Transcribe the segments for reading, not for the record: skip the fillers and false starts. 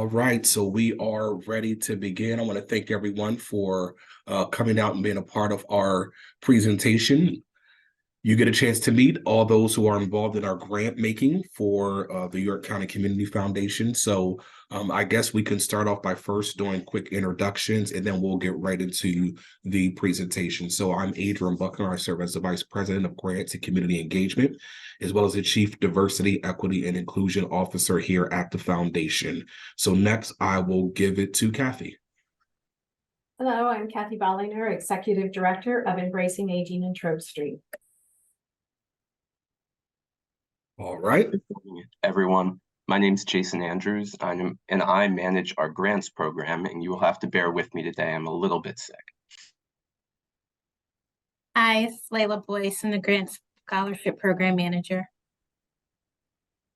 right, so we are ready to begin. I want to thank everyone for coming out and being a part of our presentation. You get a chance to meet all those who are involved in our grant making for the York County Community Foundation. So I guess we can start off by first doing quick introductions, and then we'll get right into the presentation. So I'm Adrian Buckner. I serve as the Vice President of Grants and Community Engagement, as well as the Chief Diversity, Equity, and Inclusion Officer here at the Foundation. So next, I will give it to Kathy. Hello, I'm Kathy Bollinger, Executive Director of Embracing Aging in Trobe Street. All right. Everyone, my name is Jason Andrews, and I manage our grants program, and you will have to bear with me today. I'm a little bit sick. Hi, Layla Boyce, I'm the Grants Scholarship Program Manager.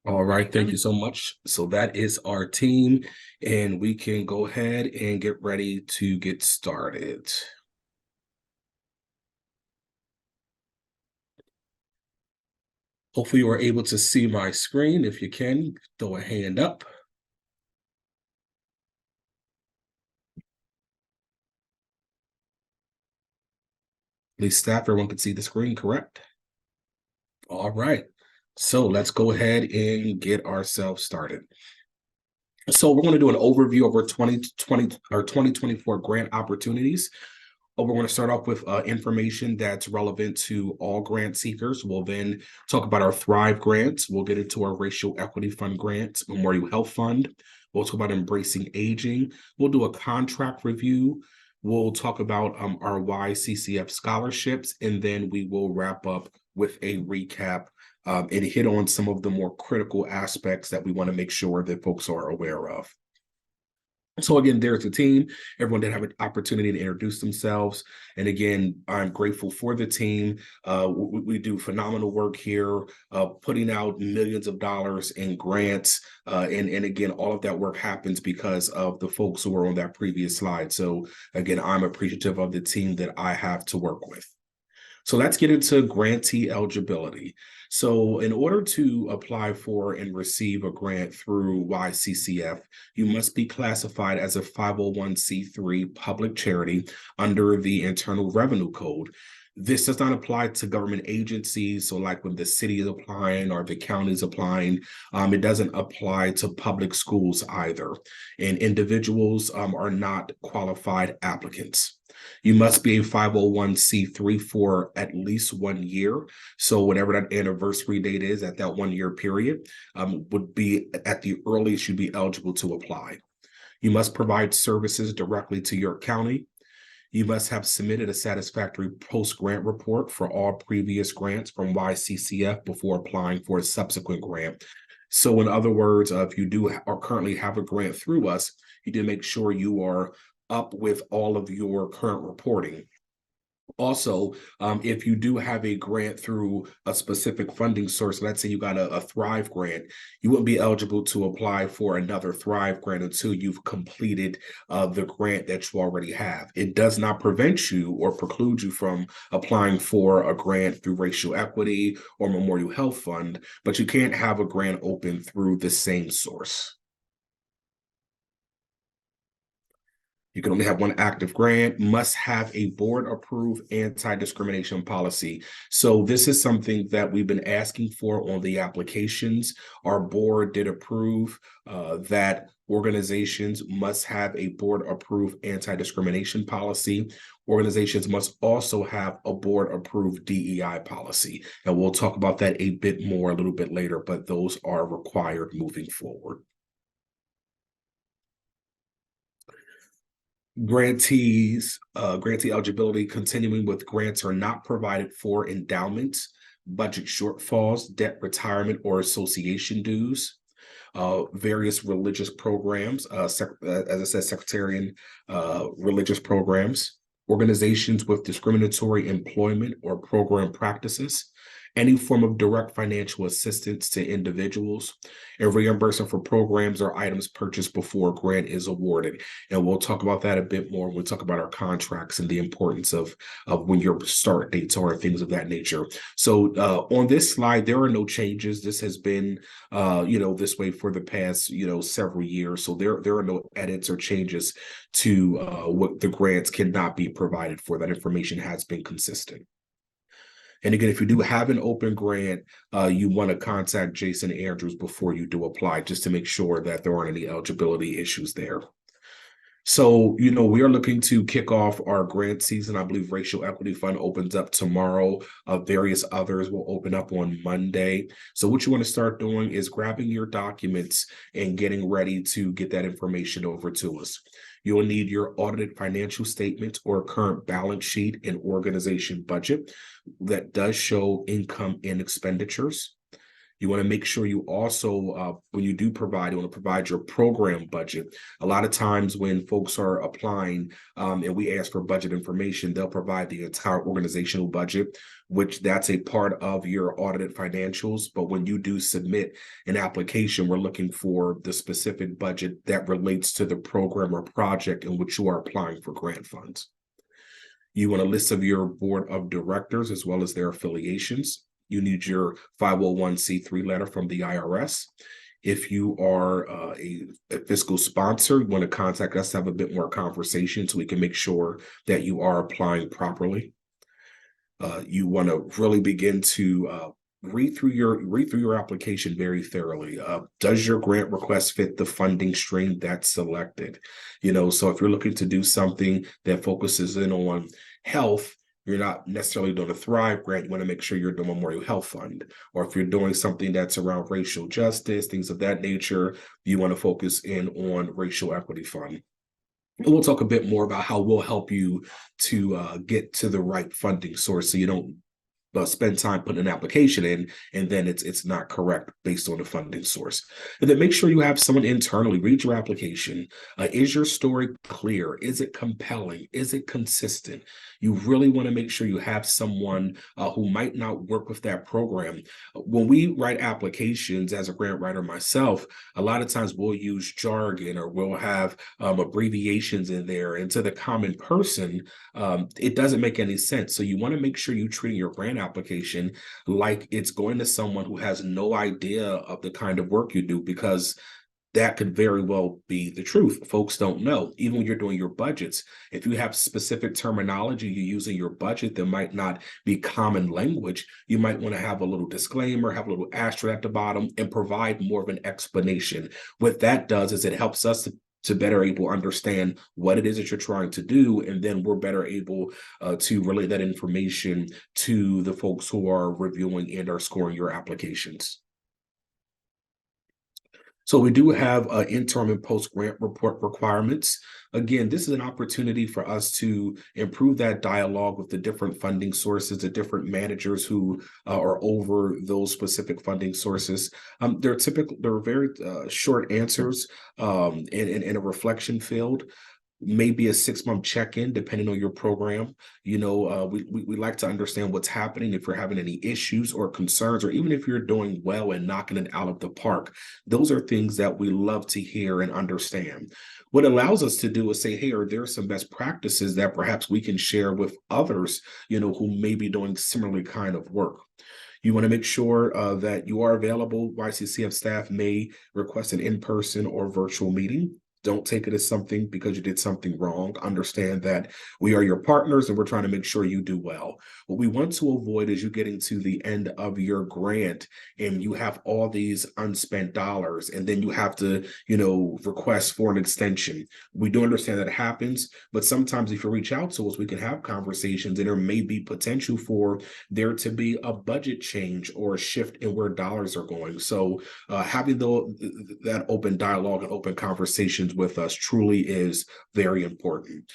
All right, thank you so much. So that is our team, and we can go ahead and get ready to get started. Hopefully you are able to see my screen. If you can, throw a hand up. At least staff, everyone can see the screen, correct? All right, so let's go ahead and get ourselves started. So we're going to do an overview of our 2020 or 2024 grant opportunities. We're going to start off with information that's relevant to all grant seekers. We'll then talk about our Thrive grants. We'll get into our Racial Equity Fund grants, Memorial Health Fund. We'll talk about Embracing Aging. We'll do a contract review. We'll talk about our YCCF scholarships, and then we will wrap up with a recap and hit on some of the more critical aspects that we want to make sure that folks are aware of. So again, there's the team. Everyone did have an opportunity to introduce themselves. And again, I'm grateful for the team. We do phenomenal work here, putting out millions of dollars in grants. And again, all of that work happens because of the folks who were on that previous slide. So again, I'm appreciative of the team that I have to work with. So let's get into grantee eligibility. So in order to apply for and receive a grant through YCCF, you must be classified as a 501c3 public charity under the Internal Revenue Code. This does not apply to government agencies. So like when the city is applying or the county is applying, it doesn't apply to public schools either. And individuals are not qualified applicants. You must be a 501c3 for at least 1 year. So whatever that anniversary date is at that 1 year period would be at the earliest you'd be eligible to apply. You must provide services directly to York County. You must have submitted a satisfactory post-grant report for all previous grants from YCCF before applying for a subsequent grant. So in other words, if you do or currently have a grant through us, you do make sure you are up with all of your current reporting. Also, if you do have a grant through a specific funding source, let's say you got a Thrive grant, you wouldn't be eligible to apply for another Thrive grant until you've completed the grant that you already have. It does not prevent you or preclude you from applying for a grant through Racial Equity or Memorial Health Fund, but you can't have a grant open through the same source. You can only have one active grant, must have a board-approved anti-discrimination policy. So this is something that we've been asking for on the applications. Our board did approve that organizations must have a board-approved anti-discrimination policy. Organizations must also have a board-approved DEI policy. And we'll talk about that a bit more a little bit later, but those are required moving forward. Grantee eligibility. Continuing with grants are not provided for endowments, budget shortfalls, debt retirement, or association dues. Various religious programs, as I said, sectarian religious programs, organizations with discriminatory employment or program practices, any form of direct financial assistance to individuals, and reimbursement for programs or items purchased before a grant is awarded. And we'll talk about that a bit more when we talk about our contracts and the importance of when your start dates are and things of that nature. So on this slide, there are no changes. This has been this way for the past several years. So there are no edits or changes to what the grants cannot be provided for. That information has been consistent. And again, if you do have an open grant, you want to contact Jason Andrews before you do apply, just to make sure that there aren't any eligibility issues there. So, we are looking to kick off our grant season. I believe Racial Equity Fund opens up tomorrow. Various others will open up on Monday. So what you want to start doing is grabbing your documents and getting ready to get that information over to us. You will need your audited financial statements or current balance sheet and organization budget that does show income and expenditures. You want to make sure you also, when you do provide, you want to provide your program budget. A lot of times when folks are applying and we ask for budget information, they'll provide the entire organizational budget, which that's a part of your audited financials. But when you do submit an application, we're looking for the specific budget that relates to the program or project in which you are applying for grant funds. You want a list of your board of directors as well as their affiliations. You need your 501c3 letter from the IRS. If you are a fiscal sponsor, you want to contact us to have a bit more conversation so we can make sure that you are applying properly. You want to really begin to read through your application very thoroughly. Does your grant request fit the funding stream that's selected? So if you're looking to do something that focuses in on health, you're not necessarily doing a Thrive grant. You want to make sure you're doing a Memorial Health Fund. Or if you're doing something that's around racial justice, things of that nature, you want to focus in on Racial Equity Fund. And we'll talk a bit more about how we'll help you to get to the right funding source so you don't spend time putting an application in and then it's not correct based on the funding source. And then make sure you have someone internally read your application. Is your story clear? Is it compelling? Is it consistent? You really want to make sure you have someone who might not work with that program. When we write applications as a grant writer myself, a lot of times we'll use jargon or we'll have abbreviations in there. And to the common person, it doesn't make any sense. So you want to make sure you treat your grant application like it's going to someone who has no idea of the kind of work you do, because that could very well be the truth. Folks don't know. Even when you're doing your budgets, if you have specific terminology you use in your budget that might not be common language, you might want to have a little disclaimer, have a little asterisk at the bottom, and provide more of an explanation. What that does is it helps us to better able to understand what it is that you're trying to do, and then we're better able to relay that information to the folks who are reviewing and are scoring your applications. So we do have interim and post-grant report requirements. Again, this is an opportunity for us to improve that dialogue with the different funding sources, the different managers who are over those specific funding sources. They're very short answers in a reflection field. Maybe a 6-month check-in, depending on your program. We like to understand what's happening, if you're having any issues or concerns, or even if you're doing well and knocking it out of the park. Those are things that we love to hear and understand. What allows us to do is say, hey, are there some best practices that perhaps we can share with others, who may be doing similar kind of work? You want to make sure that you are available. YCCF staff may request an in-person or virtual meeting. Don't take it as something because you did something wrong. Understand that we are your partners and we're trying to make sure you do well. What we want to avoid is you getting to the end of your grant and you have all these unspent dollars and then you have to, request for an extension. We do understand that it happens, but sometimes if you reach out to us, we can have conversations and there may be potential for there to be a budget change or a shift in where dollars are going. So having that open dialogue and open conversations with us truly is very important.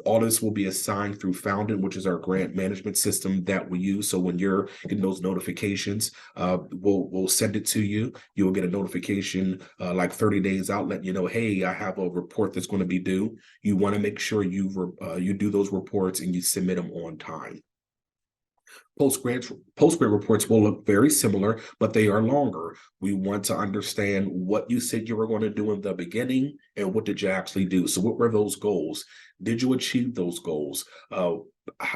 All this will be assigned through Founded, which is our grant management system that we use. So when you're getting those notifications, we'll send it to you. You will get a notification like 30 days out, letting you know, hey, I have a report that's going to be due. You want to make sure you do those reports and you submit them on time. Post-grant reports will look very similar, but they are longer. We want to understand what you said you were going to do in the beginning and what did you actually do. So what were those goals? Did you achieve those goals?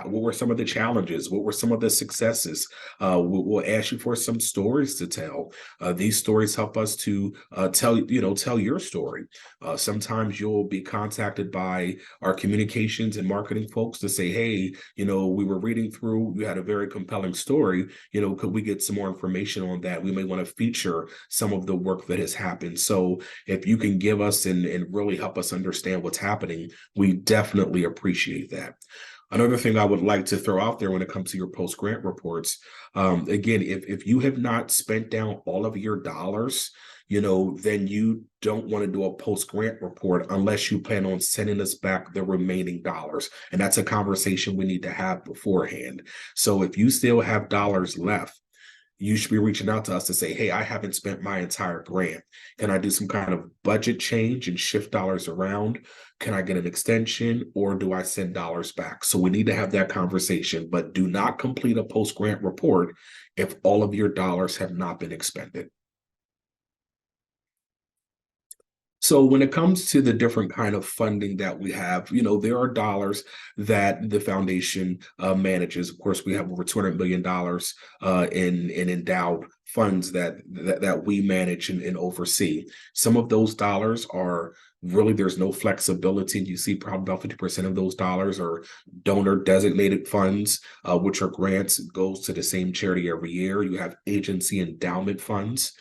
What were some of the challenges? What were some of the successes? We'll ask you for some stories to tell. These stories help us to tell your story. Sometimes you'll be contacted by our communications and marketing folks to say, hey, we were reading through, you had a very compelling story. Could we get some more information on that? We may want to feature some of the work that has happened. So if you can give us and really help us understand what's happening, we definitely appreciate that. Another thing I would like to throw out there when it comes to your post-grant reports, again, if you have not spent down all of your dollars, then you don't want to do a post-grant report unless you plan on sending us back the remaining dollars. And that's a conversation we need to have beforehand. So if you still have dollars left, you should be reaching out to us to say, hey, I haven't spent my entire grant. Can I do some kind of budget change and shift dollars around? Can I get an extension, or do I send dollars back? So we need to have that conversation, but do not complete a post-grant report if all of your dollars have not been expended. So when it comes to the different kind of funding that we have, there are dollars that the foundation manages. Of course, we have over $200 million in endowed funds that we manage and oversee. Some of those dollars are really, there's no flexibility. You see probably about 50% of those dollars are donor designated funds, which are grants, goes to the same charity every year. You have agency endowment funds,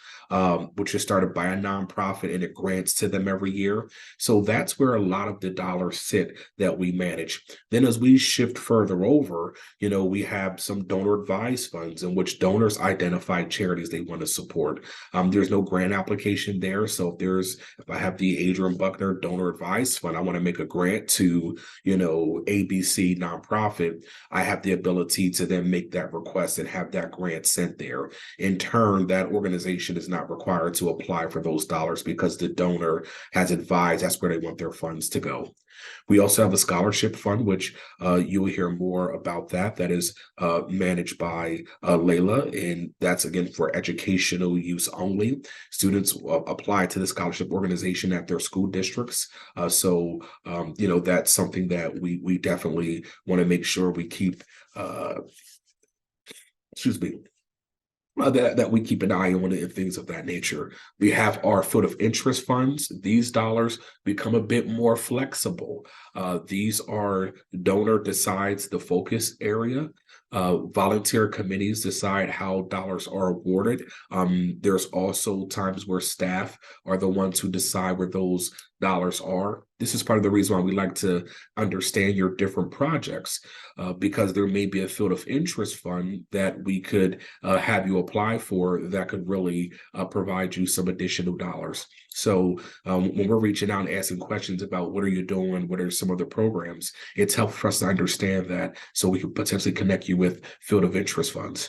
which is started by a nonprofit, and it grants to them every year. So that's where a lot of the dollars sit that we manage. Then as we shift further over, we have some donor advised funds in which donors identify charities they want to support. There's no grant application there. So if I have the Adrian Buckner donor advised fund, I want to make a grant to, ABC nonprofit, I have the ability to then make that request and have that grant sent there. In turn, that organization is not required to apply for those dollars because the donor has advised that's where they want their funds to go. We also have a scholarship fund, which you will hear more about that is managed by Layla, and that's again for educational use only. Students apply to the scholarship organization at their school districts. So that's something that we definitely want to make sure we keep, that we keep an eye on it and things of that nature. We have our field of interest funds. These dollars become a bit more flexible. These are donor decides the focus area. Volunteer committees decide how dollars are awarded. There's also times where staff are the ones who decide where those dollars are. This is part of the reason why we like to understand your different projects, because there may be a field of interest fund that we could have you apply for that could really provide you some additional dollars. So when we're reaching out and asking questions about what are you doing, what are some of the programs, it's helpful for us to understand that so we can potentially connect you with field of interest funds.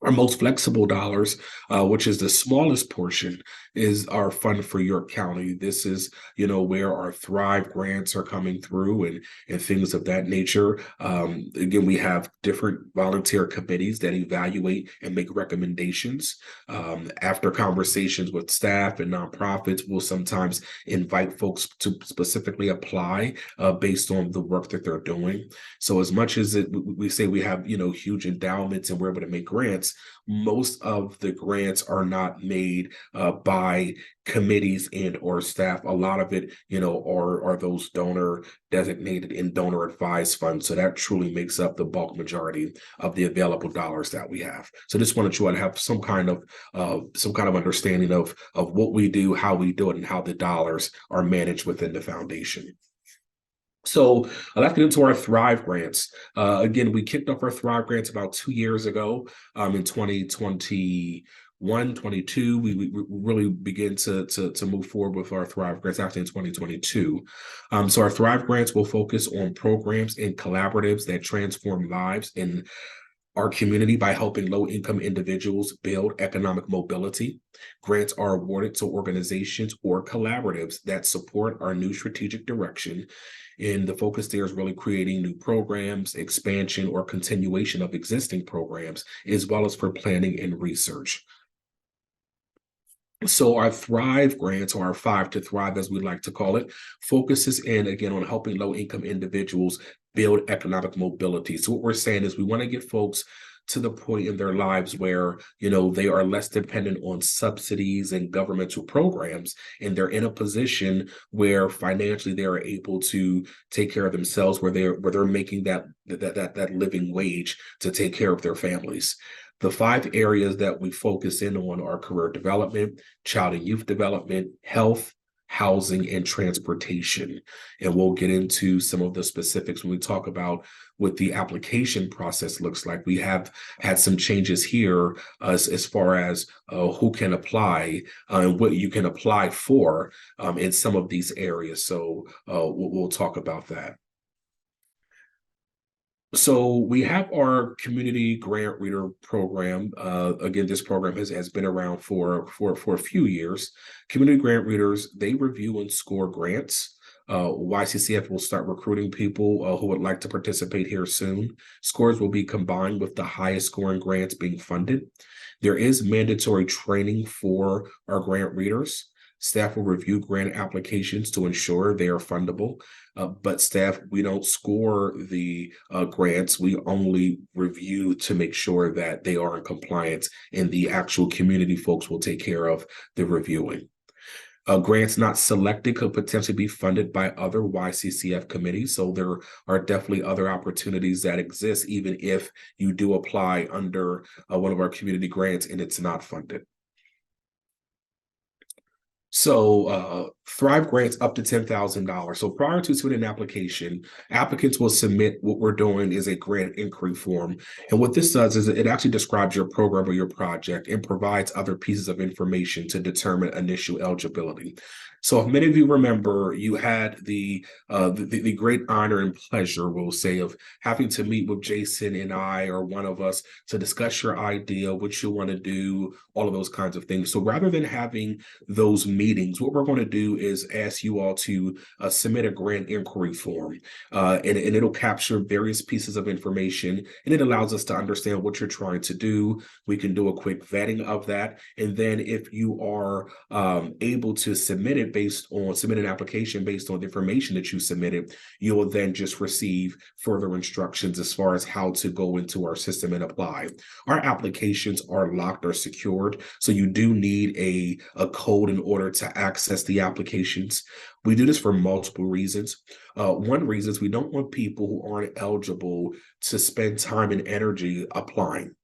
Our most flexible dollars, which is the smallest portion, is our fund for York County. This is, where our Thrive grants are coming through and things of that nature. Again, we have different volunteer committees that evaluate and make recommendations. After conversations with staff and nonprofits, we'll sometimes invite folks to specifically apply based on the work that they're doing. So as much as we say we have, huge endowments and we're able to make grants, most of the grants are not made by committees and or staff. A lot of it, are those donor designated and donor advised funds. So that truly makes up the bulk majority of the available dollars that we have. So just wanted you to have some kind of understanding of what we do, how we do it, and how the dollars are managed within the foundation. So let's get into our Thrive grants. Again, we kicked off our Thrive grants about 2 years ago. In 2021, 22, we really began to move forward with our Thrive grants actually in 2022. So our Thrive grants will focus on programs and collaboratives that transform lives and our community by helping low-income individuals build economic mobility. Grants are awarded to organizations or collaboratives that support our new strategic direction. And the focus there is really creating new programs, expansion, or continuation of existing programs, as well as for planning and research. So our Thrive grants, or our 5 to Thrive, as we like to call it, focuses in again on helping low-income individuals build economic mobility. So what we're saying is we want to get folks to the point in their lives where, they are less dependent on subsidies and governmental programs, and they're in a position where financially they are able to take care of themselves, where they're making that living wage to take care of their families. The 5 areas that we focus in on are career development, child and youth development, health, housing, and transportation. And we'll get into some of the specifics when we talk about what the application process looks like. We have had some changes here as far as who can apply and what you can apply for in some of these areas. So we'll talk about that. So we have our community grant reader program. Again, this program has been around for a few years. Community grant readers, they review and score grants. YCCF will start recruiting people who would like to participate here soon. Scores will be combined with the highest scoring grants being funded. There is mandatory training for our grant readers. Staff will review grant applications to ensure they are fundable. But staff, we don't score the grants. We only review to make sure that they are in compliance, and the actual community folks will take care of the reviewing. Grants not selected could potentially be funded by other YCCF committees. So there are definitely other opportunities that exist, even if you do apply under one of our community grants and it's not funded. So Thrive grants up to $10,000. So prior to submitting an application, applicants will submit what we're doing is a grant inquiry form. And what this does is it actually describes your program or your project and provides other pieces of information to determine initial eligibility. So if many of you remember, you had the great honor and pleasure, we'll say, of having to meet with Jason and I, or one of us, to discuss your idea, what you want to do, all of those kinds of things. So rather than having those meetings, what we're going to do is ask you all to submit a grant inquiry form, and it'll capture various pieces of information, and it allows us to understand what you're trying to do. We can do a quick vetting of that, and then if you are able to submit an application based on the information that you submitted, you will then just receive further instructions as far as how to go into our system and apply. Our applications are locked or secured, so you do need a code in order to access the applications. We do this for multiple reasons. One reason is we don't want people who aren't eligible to spend time and energy applying.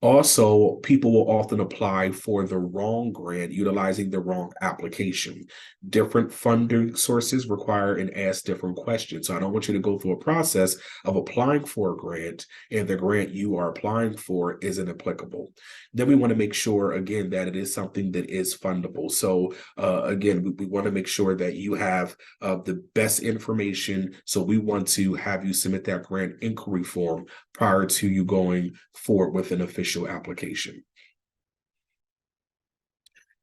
Also, people will often apply for the wrong grant utilizing the wrong application. Different funding sources require and ask different questions. So I don't want you to go through a process of applying for a grant and the grant you are applying for isn't applicable. Then we want to make sure, again, that it is something that is fundable. So again, we want to make sure that you have the best information. So we want to have you submit that grant inquiry form prior to you going forward with an official application.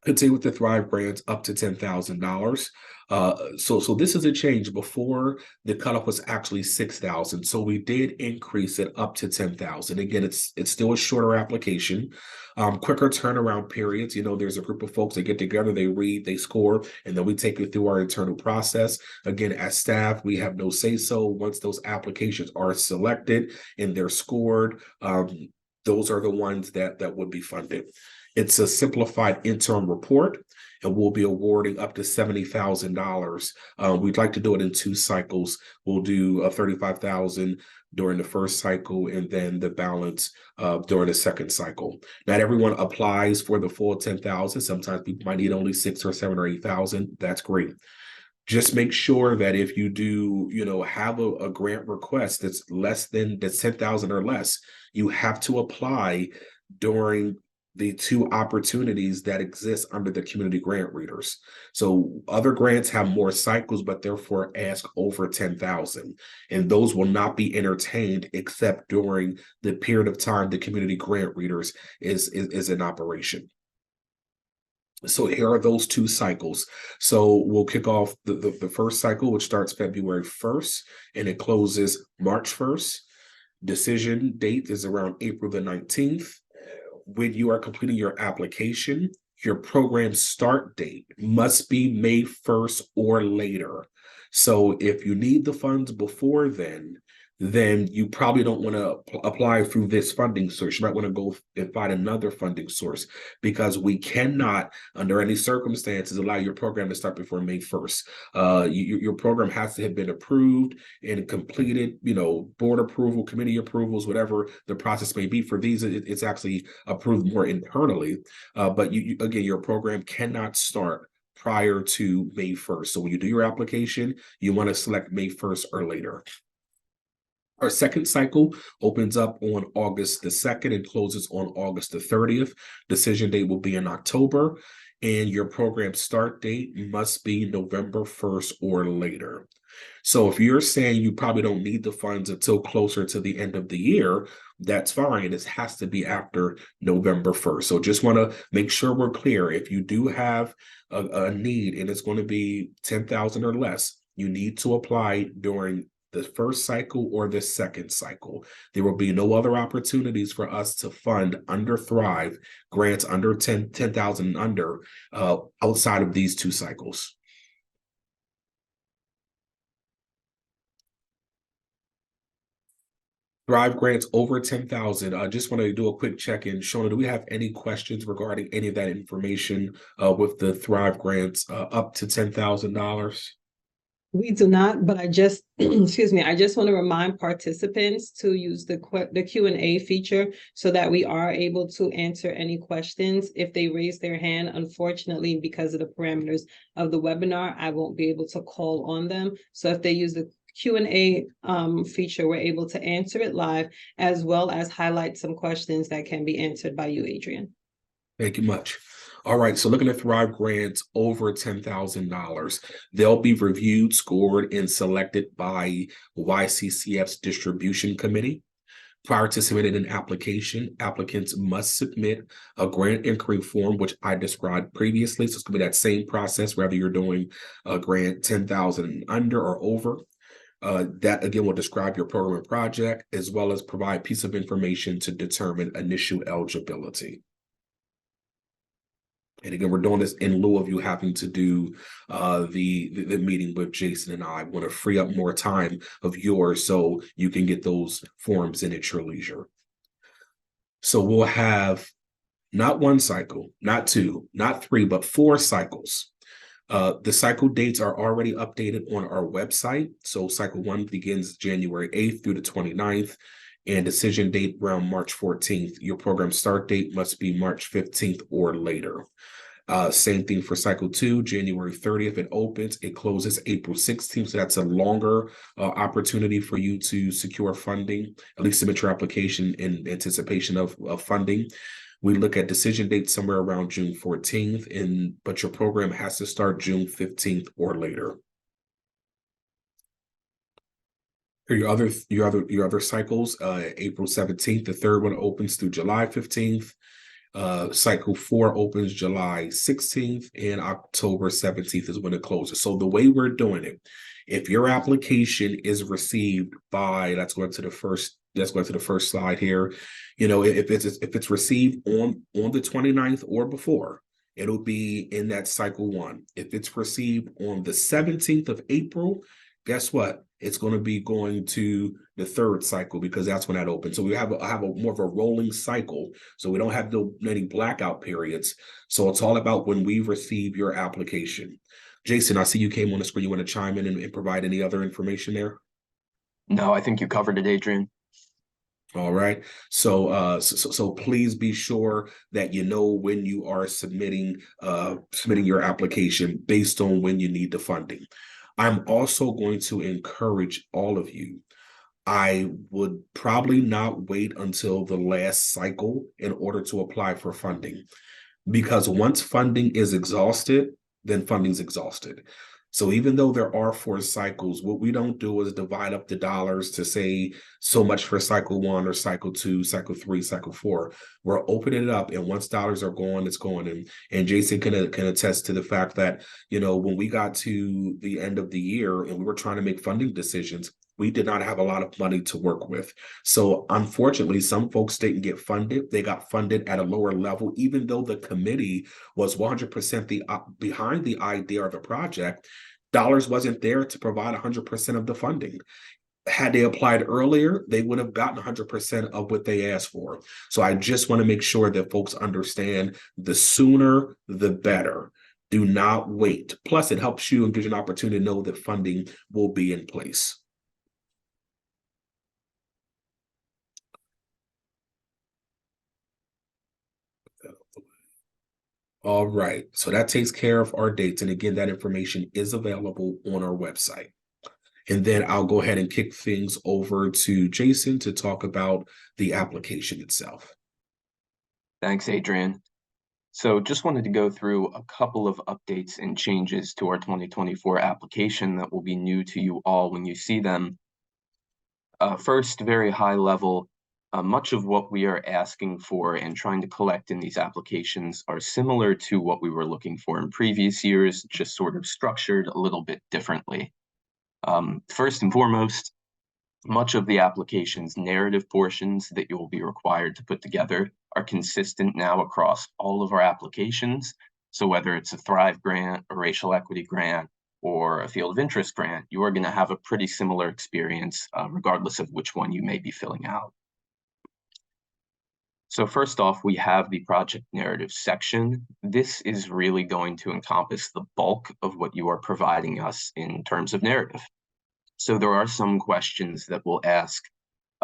Continue with the Thrive grants up to $10,000. So this is a change. Before, the cutoff was actually $6,000. So we did increase it up to $10,000. Again, it's still a shorter application, quicker turnaround periods. There's a group of folks that get together, they read, they score, and then we take it through our internal process. Again, as staff, we have no say so. Once those applications are selected and they're scored, those are the ones that would be funded. It's a simplified interim report, and we'll be awarding up to $70,000. We'd like to do it in 2 cycles. We'll do $35,000 during the first cycle, and then the balance during the second cycle. Not everyone applies for the full $10,000. Sometimes people might need only 6 or 7 or 8,000. That's great. Just make sure that if you do, have a grant request that's less than $10,000 or less, you have to apply during the two opportunities that exist under the community grant readers. So other grants have more cycles, but therefore ask over 10,000. And those will not be entertained except during the period of time the community grant readers is in operation. So here are those two cycles. So we'll kick off the first cycle, which starts February 1st and it closes March 1st. Decision date is around April the 19th. When you are completing your application, your program start date must be May 1st or later. So if you need the funds before then you probably don't want to apply through this funding source. You might want to go and find another funding source because we cannot, under any circumstances, allow your program to start before May 1st. Your program has to have been approved and completed, board approval, committee approvals, whatever the process may be. For these, it's actually approved more internally. But again, your program cannot start prior to May 1st. So when you do your application, you want to select May 1st or later. Our second cycle opens up on August the 2nd and closes on August the 30th. Decision date will be in October, and your program start date must be November 1st or later. So if you're saying you probably don't need the funds until closer to the end of the year, that's fine. It has to be after November 1st. So just want to make sure we're clear. If you do have a need and it's going to be 10,000 or less, you need to apply during the first cycle or the second cycle. There will be no other opportunities for us to fund under Thrive grants under 10,000 and under outside of these two cycles. Thrive grants over 10,000. I just want to do a quick check-in. Shona, do we have any questions regarding any of that information with the Thrive grants up to $10,000? We do not, but I just, excuse me, I just want to remind participants to use the Q&A feature so that we are able to answer any questions if they raise their hand. Unfortunately, because of the parameters of the webinar, I won't be able to call on them. So if they use the Q&A feature, we're able to answer it live, as well as highlight some questions that can be answered by you, Adrian. Thank you much. All right, so looking at Thrive grants over $10,000, they'll be reviewed, scored, and selected by YCCF's distribution committee. Prior to submitting an application, applicants must submit a grant inquiry form, which I described previously. So it's going to be that same process, whether you're doing a grant 10,000 under or over. That again will describe your program and project, as well as provide a piece of information to determine initial eligibility. And again, we're doing this in lieu of you having to do the meeting with Jason and I. Want to free up more time of yours so you can get those forms in at your leisure. So we'll have not one cycle, not two, not three, but 4 cycles. The cycle dates are already updated on our website. So cycle 1 begins January 8th through the 29th. And decision date around March 14th. Your program start date must be March 15th or later. Same thing for cycle 2, January 30th, it opens, it closes April 16th. So that's a longer opportunity for you to secure funding, at least submit your application in anticipation of funding. We look at decision dates somewhere around June 14th, but your program has to start June 15th or later. Your other cycles, April 17th, the third one opens through July 15th. Cycle 4 opens July 16th, and October 17th is when it closes. So the way we're doing it, if your application is received by, let's go to the first slide here. If it's received on the 29th or before, it'll be in that cycle 1. If it's received on the 17th of April, guess what? It's going to be going to the third cycle because that's when that opens. So we have a more of a rolling cycle. So we don't have any blackout periods. So it's all about when we receive your application. Jason, I see you came on the screen. You want to chime in and provide any other information there? No, I think you covered it, Adrian. All right. So please be sure that you know when you are submitting your application based on when you need the funding. I'm also going to encourage all of you I would probably not wait until the last cycle in order to apply for funding, because once funding is exhausted, then funding's exhausted. So even though there are 4 cycles, what we don't do is divide up the dollars to say so much for cycle 1 or cycle 2, cycle 3, cycle 4. We're opening it up, and once dollars are gone, it's gone. And Jason can attest to the fact that, when we got to the end of the year and we were trying to make funding decisions, we did not have a lot of money to work with. So unfortunately, some folks didn't get funded. They got funded at a lower level, even though the committee was 100% behind the idea of the project. Dollars wasn't there to provide 100% of the funding. Had they applied earlier, they would have gotten 100% of what they asked for. So I just want to make sure that folks understand, the sooner, the better. Do not wait. Plus, it helps you and gives you an opportunity to know that funding will be in place. All right, so that takes care of our dates. And again, that information is available on our website. And then I'll go ahead and kick things over to Jason to talk about the application itself. Thanks, Adrian. So just wanted to go through a couple of updates and changes to our 2024 application that will be new to you all when you see them. First, very high level, much of what we are asking for and trying to collect in these applications are similar to what we were looking for in previous years, just sort of structured a little bit differently. First and foremost, much of the application's narrative portions that you will be required to put together are consistent now across all of our applications. So whether it's a Thrive grant, a racial equity grant, or a field of interest grant, you are going to have a pretty similar experience, regardless of which one you may be filling out. So first off, we have the project narrative section. This is really going to encompass the bulk of what you are providing us in terms of narrative. So there are some questions that we'll ask,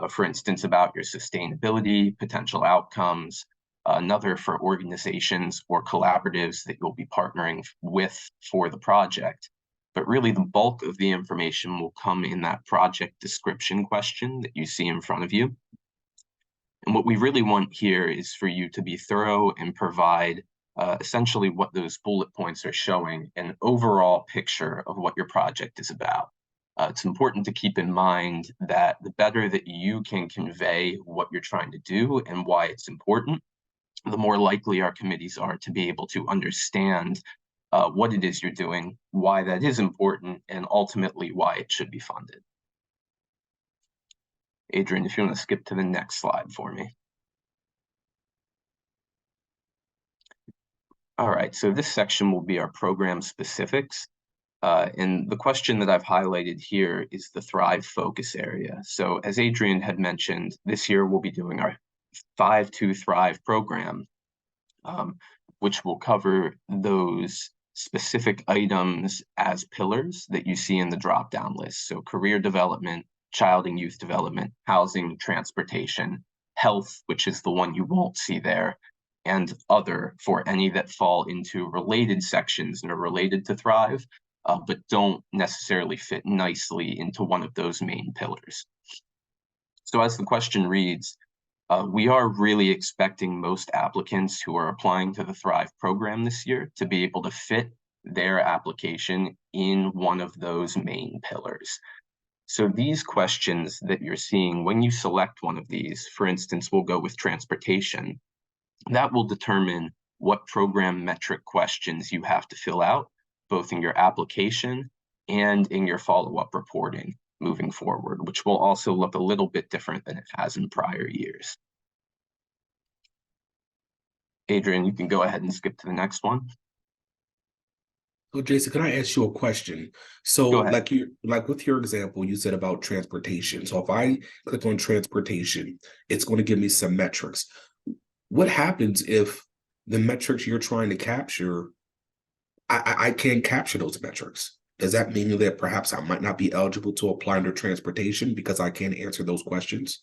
for instance, about your sustainability, potential outcomes, another for organizations or collaboratives that you'll be partnering with for the project. But really the bulk of the information will come in that project description question that you see in front of you. And what we really want here is for you to be thorough and provide essentially what those bullet points are showing, an overall picture of what your project is about. It's important to keep in mind that the better that you can convey what you're trying to do and why it's important, the more likely our committees are to be able to understand what it is you're doing, why that is important, and ultimately why it should be funded. Adrian, if you want to skip to the next slide for me. All right, so this section will be our program specifics. And the question that I've highlighted here is the Thrive focus area. So as Adrian had mentioned, this year we'll be doing our 5-2 Thrive program, which will cover those specific items as pillars that you see in the drop-down list. So career development, child and youth development, housing, transportation, health, which is the one you won't see there, and other for any that fall into related sections and are related to Thrive, but don't necessarily fit nicely into one of those main pillars. So as the question reads, we are really expecting most applicants who are applying to the Thrive program this year to be able to fit their application in one of those main pillars. So these questions that you're seeing when you select one of these, for instance, we'll go with transportation, that will determine what program metric questions you have to fill out, both in your application and in your follow-up reporting moving forward, which will also look a little bit different than it has in prior years. Adrian, you can go ahead and skip to the next one. So Jason, can I ask you a question? So like with your example, you said about transportation. So if I click on transportation, it's going to give me some metrics. What happens if the metrics you're trying to capture, I can't capture those metrics? Does that mean that perhaps I might not be eligible to apply under transportation because I can't answer those questions?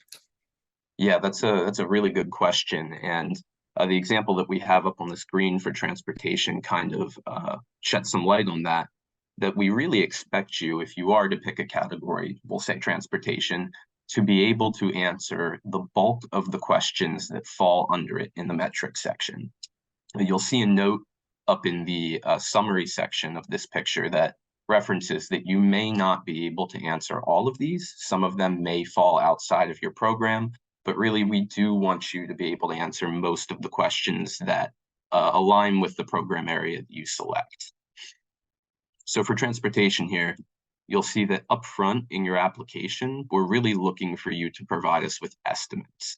Yeah, that's a really good question. And the example that we have up on the screen for transportation kind of sheds some light on that we really expect you, if you are to pick a category, we'll say transportation, to be able to answer the bulk of the questions that fall under it in the metrics section. You'll see a note up in the summary section of this picture that references that you may not be able to answer all of these. Some of them may fall outside of your program, but really we do want you to be able to answer most of the questions that align with the program area that you select. So for transportation here, you'll see that up front in your application, we're really looking for you to provide us with estimates.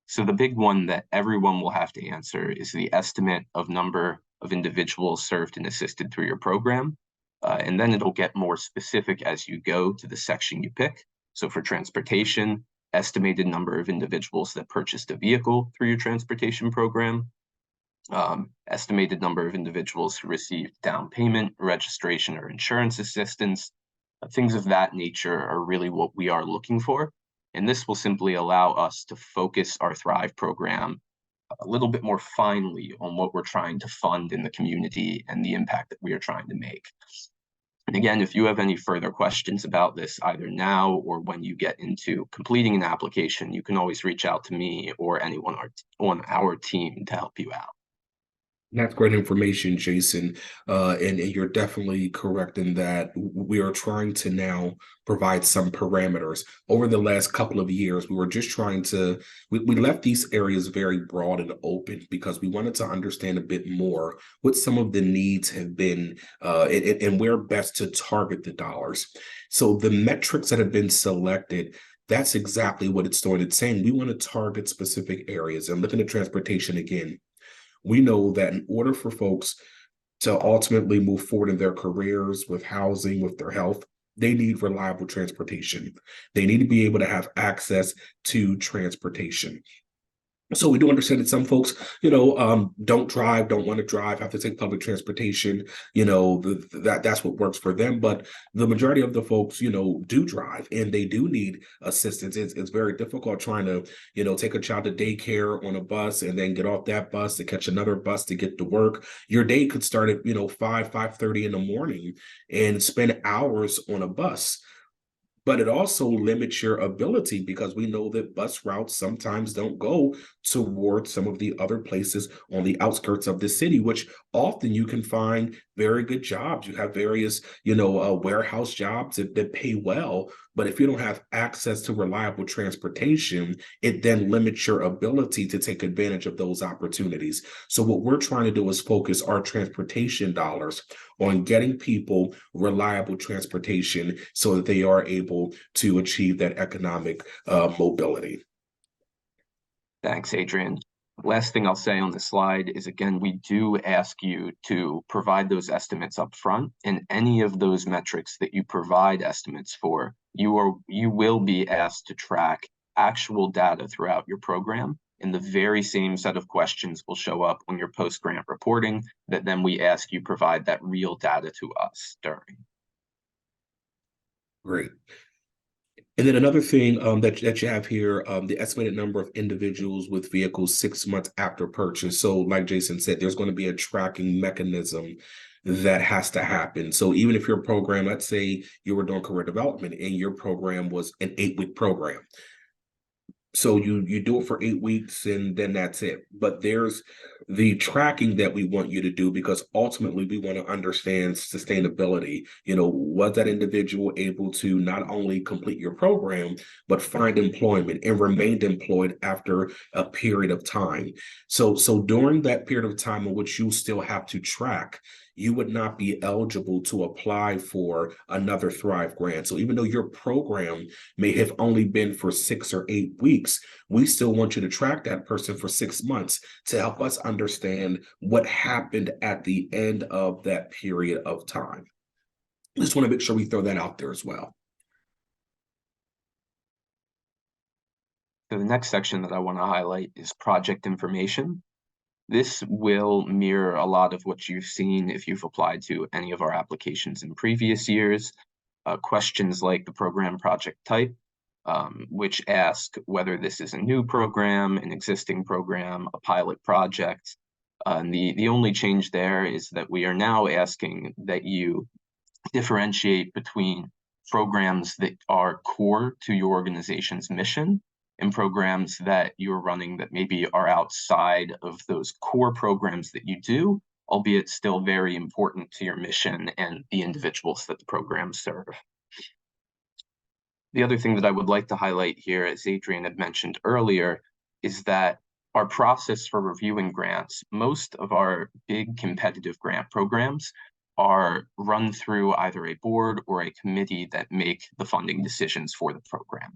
So the big one that everyone will have to answer is the estimate of number of individuals served and assisted through your program. And then it'll get more specific as you go to the section you pick. So for transportation, estimated number of individuals that purchased a vehicle through your transportation program, estimated number of individuals who received down payment, registration, or insurance assistance. Things of that nature are really what we are looking for. And this will simply allow us to focus our Thrive program a little bit more finely on what we're trying to fund in the community and the impact that we are trying to make. And again, if you have any further questions about this, either now or when you get into completing an application, you can always reach out to me or anyone on our team to help you out. That's great information, Jason. And you're definitely correct in that we are trying to now provide some parameters. Over the last couple of years, we were just trying to, we left these areas very broad and open because we wanted to understand a bit more what some of the needs have been and where best to target the dollars. So the metrics that have been selected, that's exactly what it's doing. It's saying we want to target specific areas. And looking at transportation again, we know that in order for folks to ultimately move forward in their careers, with housing, with their health, they need reliable transportation. They need to be able to have access to transportation. So we do understand that some folks, don't drive, don't want to drive, have to take public transportation. That's what works for them. But the majority of the folks, do drive and they do need assistance. It's very difficult trying to, take a child to daycare on a bus and then get off that bus to catch another bus to get to work. Your day could start at, 5:30 in the morning and spend hours on a bus. But it also limits your ability because we know that bus routes sometimes don't go towards some of the other places on the outskirts of the city, which often you can find very good jobs. You have various, warehouse jobs that pay well. But if you don't have access to reliable transportation, it then limits your ability to take advantage of those opportunities. So what we're trying to do is focus our transportation dollars on getting people reliable transportation so that they are able to achieve that economic mobility. Thanks, Adrian. Last thing I'll say on this slide is, again, we do ask you to provide those estimates up front, and any of those metrics that you provide estimates for, you will be asked to track actual data throughout your program, and the very same set of questions will show up on your post-grant reporting that then we ask you provide that real data to us during. Great. And then another thing that you have here, the estimated number of individuals with vehicles 6 months after purchase. So like Jason said, there's going to be a tracking mechanism that has to happen. So even if your program, let's say you were doing career development and your program was an 8-week program. So you do it for 8 weeks and then that's it. But there's the tracking that we want you to do because ultimately we want to understand sustainability. Was that individual able to not only complete your program, but find employment and remained employed after a period of time? So during that period of time in which you still have to track, you would not be eligible to apply for another Thrive grant. So even though your program may have only been for 6 or 8 weeks, we still want you to track that person for 6 months to help us understand what happened at the end of that period of time. I just want to make sure we throw that out there as well. So the next section that I want to highlight is project information. This will mirror a lot of what you've seen if you've applied to any of our applications in previous years. Questions like the program project type, which ask whether this is a new program, an existing program, a pilot project. And the only change there is that we are now asking that you differentiate between programs that are core to your organization's mission and programs that you're running that maybe are outside of those core programs that you do, albeit still very important to your mission and the individuals that the programs serve. The other thing that I would like to highlight here, as Adrian had mentioned earlier, is that our process for reviewing grants, most of our big competitive grant programs are run through either a board or a committee that make the funding decisions for the program.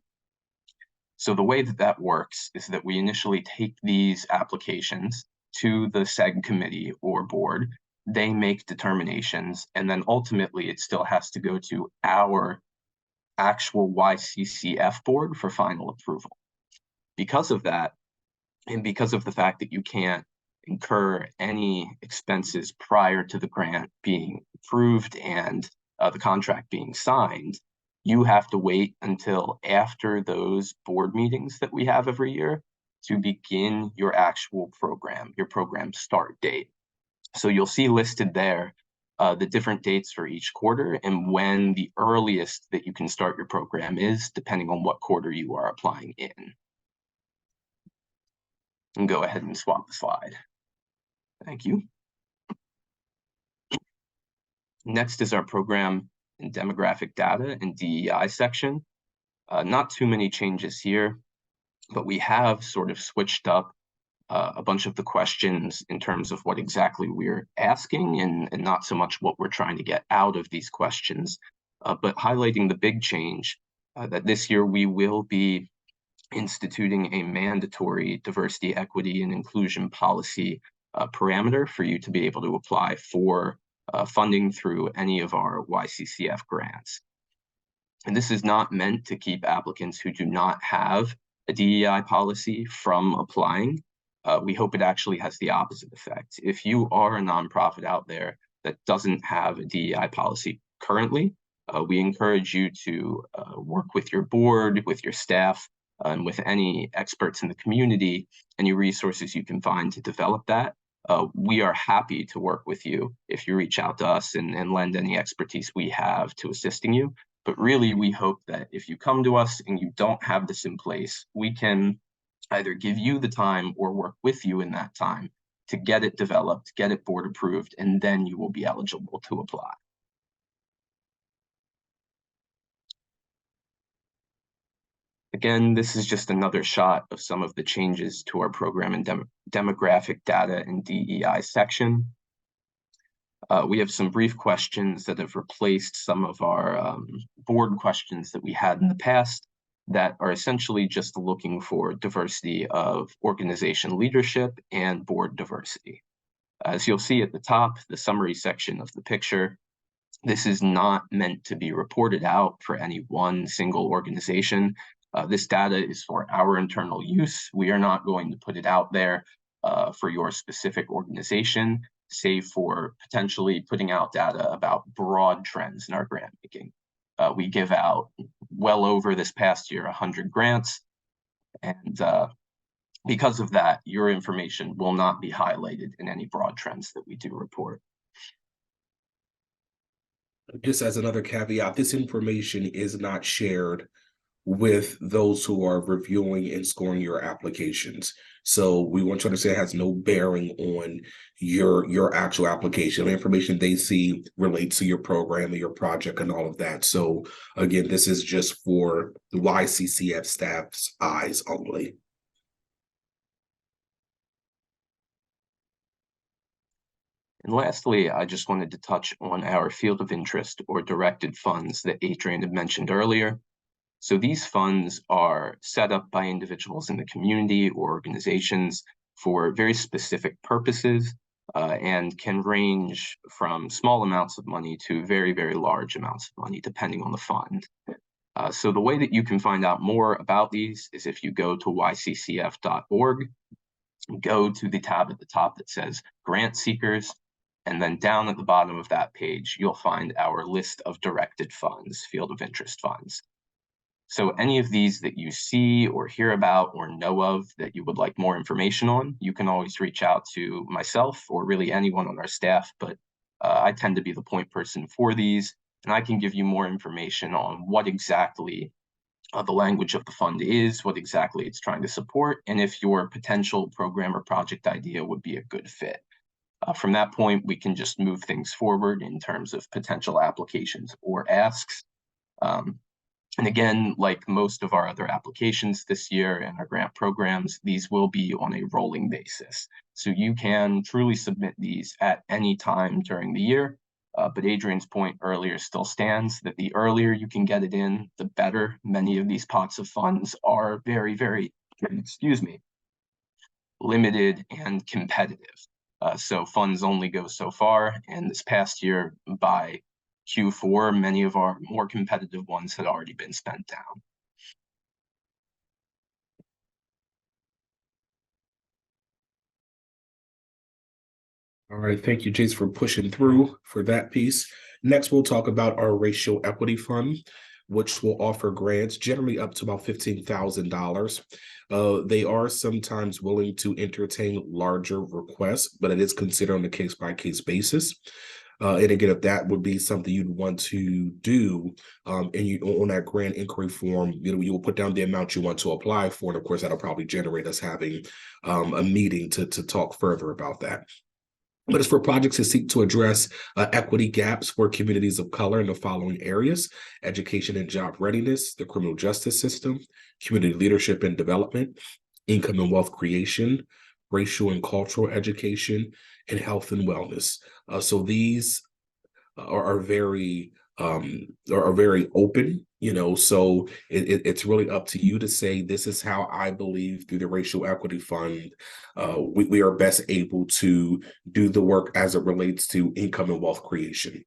So the way that that works is that we initially take these applications to the SEG committee or board. They make determinations, and then ultimately it still has to go to our actual YCCF board for final approval. Because of that, and because of the fact that you can't incur any expenses prior to the grant being approved and the contract being signed, you have to wait until after those board meetings that we have every year to begin your actual program, your program start date. So you'll see listed there the different dates for each quarter and when the earliest that you can start your program is, depending on what quarter you are applying in. And go ahead and swap the slide. Thank you. Next is our program and demographic data and DEI section. Not too many changes here, but we have sort of switched up a bunch of the questions in terms of what exactly we're asking and not so much what we're trying to get out of these questions, but highlighting the big change that this year we will be instituting a mandatory diversity, equity, and inclusion policy parameter for you to be able to apply for funding through any of our YCCF grants. And this is not meant to keep applicants who do not have a DEI policy from applying. We hope it actually has the opposite effect. If you are a nonprofit out there that doesn't have a DEI policy currently, we encourage you to work with your board, with your staff, and with any experts in the community, any resources you can find to develop that. We are happy to work with you if you reach out to us and lend any expertise we have to assisting you. But really, we hope that if you come to us and you don't have this in place, we can either give you the time or work with you in that time to get it developed, get it board approved, and then you will be eligible to apply. Again, this is just another shot of some of the changes to our program and demographic data and DEI section. We have some brief questions that have replaced some of our board questions that we had in the past that are essentially just looking for diversity of organization leadership and board diversity. As you'll see at the top, the summary section of the picture, this is not meant to be reported out for any one single organization. This data is for our internal use. We are not going to put it out there for your specific organization, save for potentially putting out data about broad trends in our grant making. We give out well over this past year 100 grants, and because of that, your information will not be highlighted in any broad trends that we do report. Just as another caveat, this information is not shared with those who are reviewing and scoring your applications. So we want you to understand it has no bearing on your actual application. The information they see relates to your program and your project and all of that. So again, this is just for the YCCF staff's eyes only. And lastly, I just wanted to touch on our field of interest or directed funds that Adrian had mentioned earlier. So these funds are set up by individuals in the community or organizations for very specific purposes and can range from small amounts of money to very, very large amounts of money, depending on the fund. So the way that you can find out more about these is if you go to yccf.org, go to the tab at the top that says Grant Seekers, and then down at the bottom of that page, you'll find our list of directed funds, field of interest funds. So any of these that you see or hear about or know of that you would like more information on, you can always reach out to myself or really anyone on our staff, but I tend to be the point person for these, And I can give you more information on what exactly the language of the fund is, what exactly it's trying to support, and if your potential program or project idea would be a good fit. From that point, we can just move things forward in terms of potential applications or asks. And again, like most of our other applications this year and our grant programs, these will be on a rolling basis. So you can truly submit these at any time during the year. But Adrian's point earlier still stands that the earlier you can get it in, the better. Many of these pots of funds are very, very, limited and competitive. So funds only go so far. And this past year, by Q4, many of our more competitive ones had already been spent down. All right, thank you, Jace, for pushing through for that piece. Next, we'll talk about our Racial Equity Fund, which will offer grants generally up to about $15,000. They are sometimes willing to entertain larger requests, but it is considered on a case-by-case basis. And again, if that would be something you'd want to do, and you on that grant inquiry form, you will put down the amount you want to apply for, and of course, that'll probably generate us having a meeting to talk further about that. But it's for projects that seek to address equity gaps for communities of color in the following areas: education and job readiness, the criminal justice system, community leadership and development, income and wealth creation, racial and cultural education, and health and wellness. So these are very open, so it's really up to you to say, this is how I believe through the Racial Equity Fund, we are best able to do the work as it relates to income and wealth creation.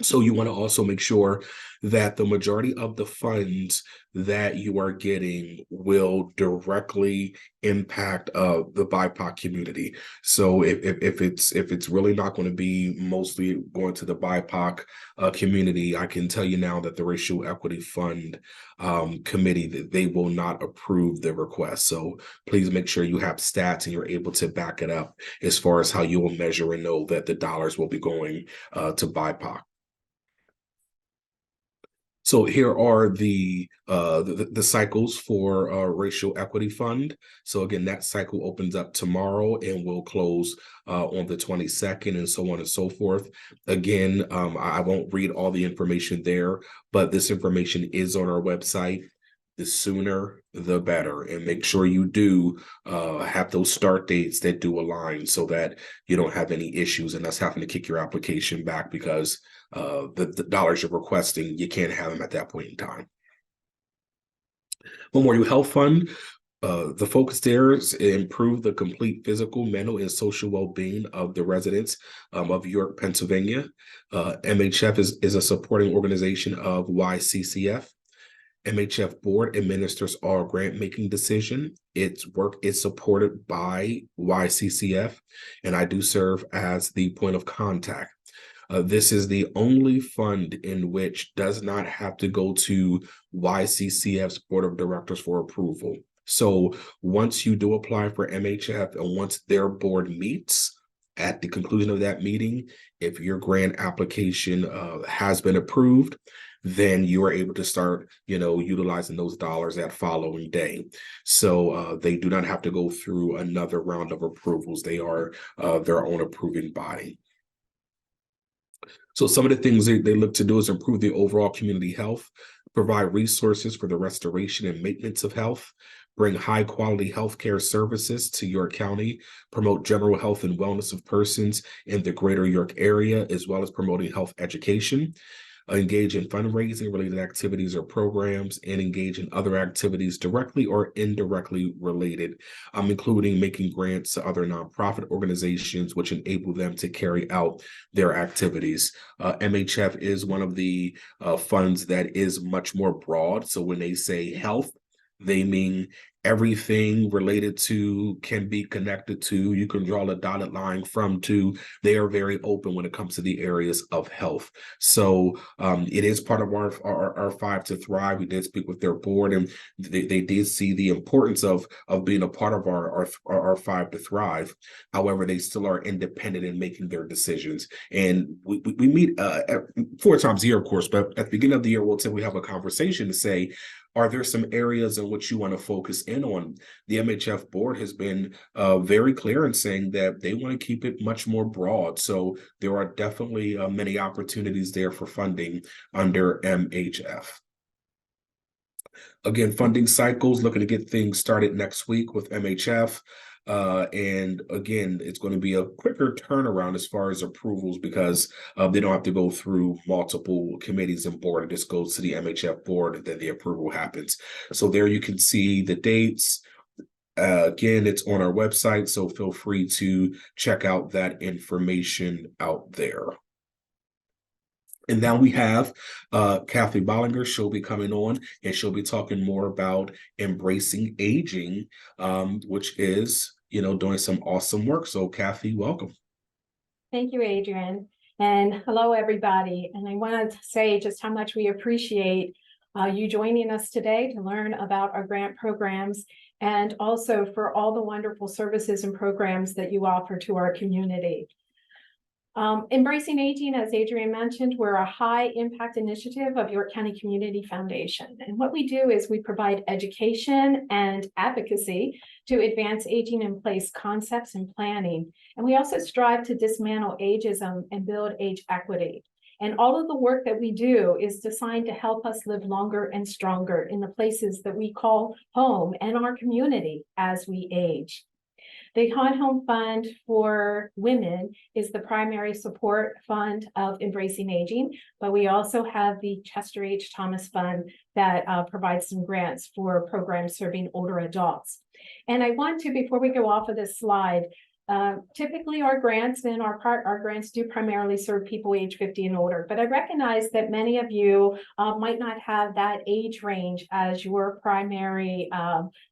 So you want to also make sure that the majority of the funds that you are getting will directly impact the BIPOC community. So if it's really not going to be mostly going to the BIPOC community, I can tell you now that the Racial Equity Fund committee, that they will not approve the request. So please make sure you have stats and you're able to back it up as far as how you will measure and know that the dollars will be going to BIPOC. So here are the cycles for Racial Equity Fund. So again, that cycle opens up tomorrow and will close on the 22nd, and so on and so forth. Again, I won't read all the information there, but this information is on our website. The sooner, the better, and make sure you do have those start dates that do align, so that you don't have any issues and us having to kick your application back because the dollars you're requesting, you can't have them at that point in time. Memorial Health Fund, the focus there is improve the complete physical, mental, and social well-being of the residents of York, Pennsylvania. MHF is a supporting organization of YCCF. MHF board administers all grant-making decision. Its work is supported by YCCF, and I do serve as the point of contact. This is the only fund in which does not have to go to YCCF's board of directors for approval. So once you do apply for MHF and once their board meets, at the conclusion of that meeting, if your grant application has been approved, then you are able to start, utilizing those dollars that following day. So they do not have to go through another round of approvals. They are their own approving body. So some of the things they look to do is improve the overall community health, provide resources for the restoration and maintenance of health, bring high quality healthcare services to York County, promote general health and wellness of persons in the greater York area, as well as promoting health education, engage in fundraising related activities or programs, and engage in other activities directly or indirectly related, including making grants to other nonprofit organizations which enable them to carry out their activities. MHF is one of the funds that is much more broad. So when they say health, they mean everything related to can be connected to. You can draw a dotted line from to. They are very open when it comes to the areas of health. So it is part of our Five to Thrive. We did speak with their board, and they did see the importance of being a part of our Five to Thrive. However, they still are independent in making their decisions. And we meet 4 times a year, of course, but at the beginning of the year, we'll typically have a conversation to say, are there some areas in which you want to focus in on? The MHF board has been very clear in saying that they want to keep it much more broad. So there are definitely many opportunities there for funding under MHF. Again, funding cycles, looking to get things started next week with MHF. And again, it's going to be a quicker turnaround as far as approvals because they don't have to go through multiple committees and board. It just goes to the MHF board and then the approval happens. So there you can see the dates. Again, it's on our website, so feel free to check out that information out there. And now we have Kathy Bollinger. She'll be coming on and she'll be talking more about embracing aging, which is, doing some awesome work. So Kathy, welcome. Thank you, Adrian. And hello, everybody. And I wanted to say just how much we appreciate you joining us today to learn about our grant programs and also for all the wonderful services and programs that you offer to our community. Embracing Aging, as Adrian mentioned, we're a high impact initiative of York County Community Foundation. And what we do is we provide education and advocacy to advance aging in place concepts and planning. And we also strive to dismantle ageism and build age equity. And all of the work that we do is designed to help us live longer and stronger in the places that we call home and our community as we age. The Hot Home Fund for Women is the primary support fund of Embracing Aging, but we also have the Chester H. Thomas Fund that provides some grants for programs serving older adults. And I want to, before we go off of this slide, typically our grants and our grants do primarily serve people age 50 and older, but I recognize that many of you might not have that age range as your primary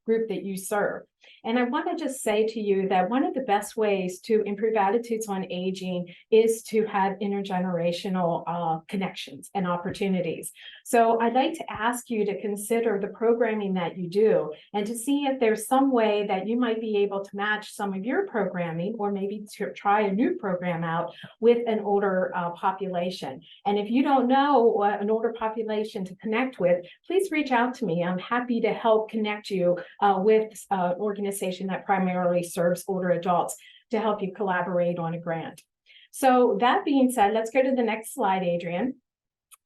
group that you serve. And I want to just say to you that one of the best ways to improve attitudes on aging is to have intergenerational connections and opportunities. So I'd like to ask you to consider the programming that you do and to see if there's some way that you might be able to match some of your programming or maybe to try a new program out with an older population. And if you don't know what an older population to connect with, please reach out to me. I'm happy to help connect you with an organization that primarily serves older adults to help you collaborate on a grant. So that being said, let's go to the next slide, Adrian.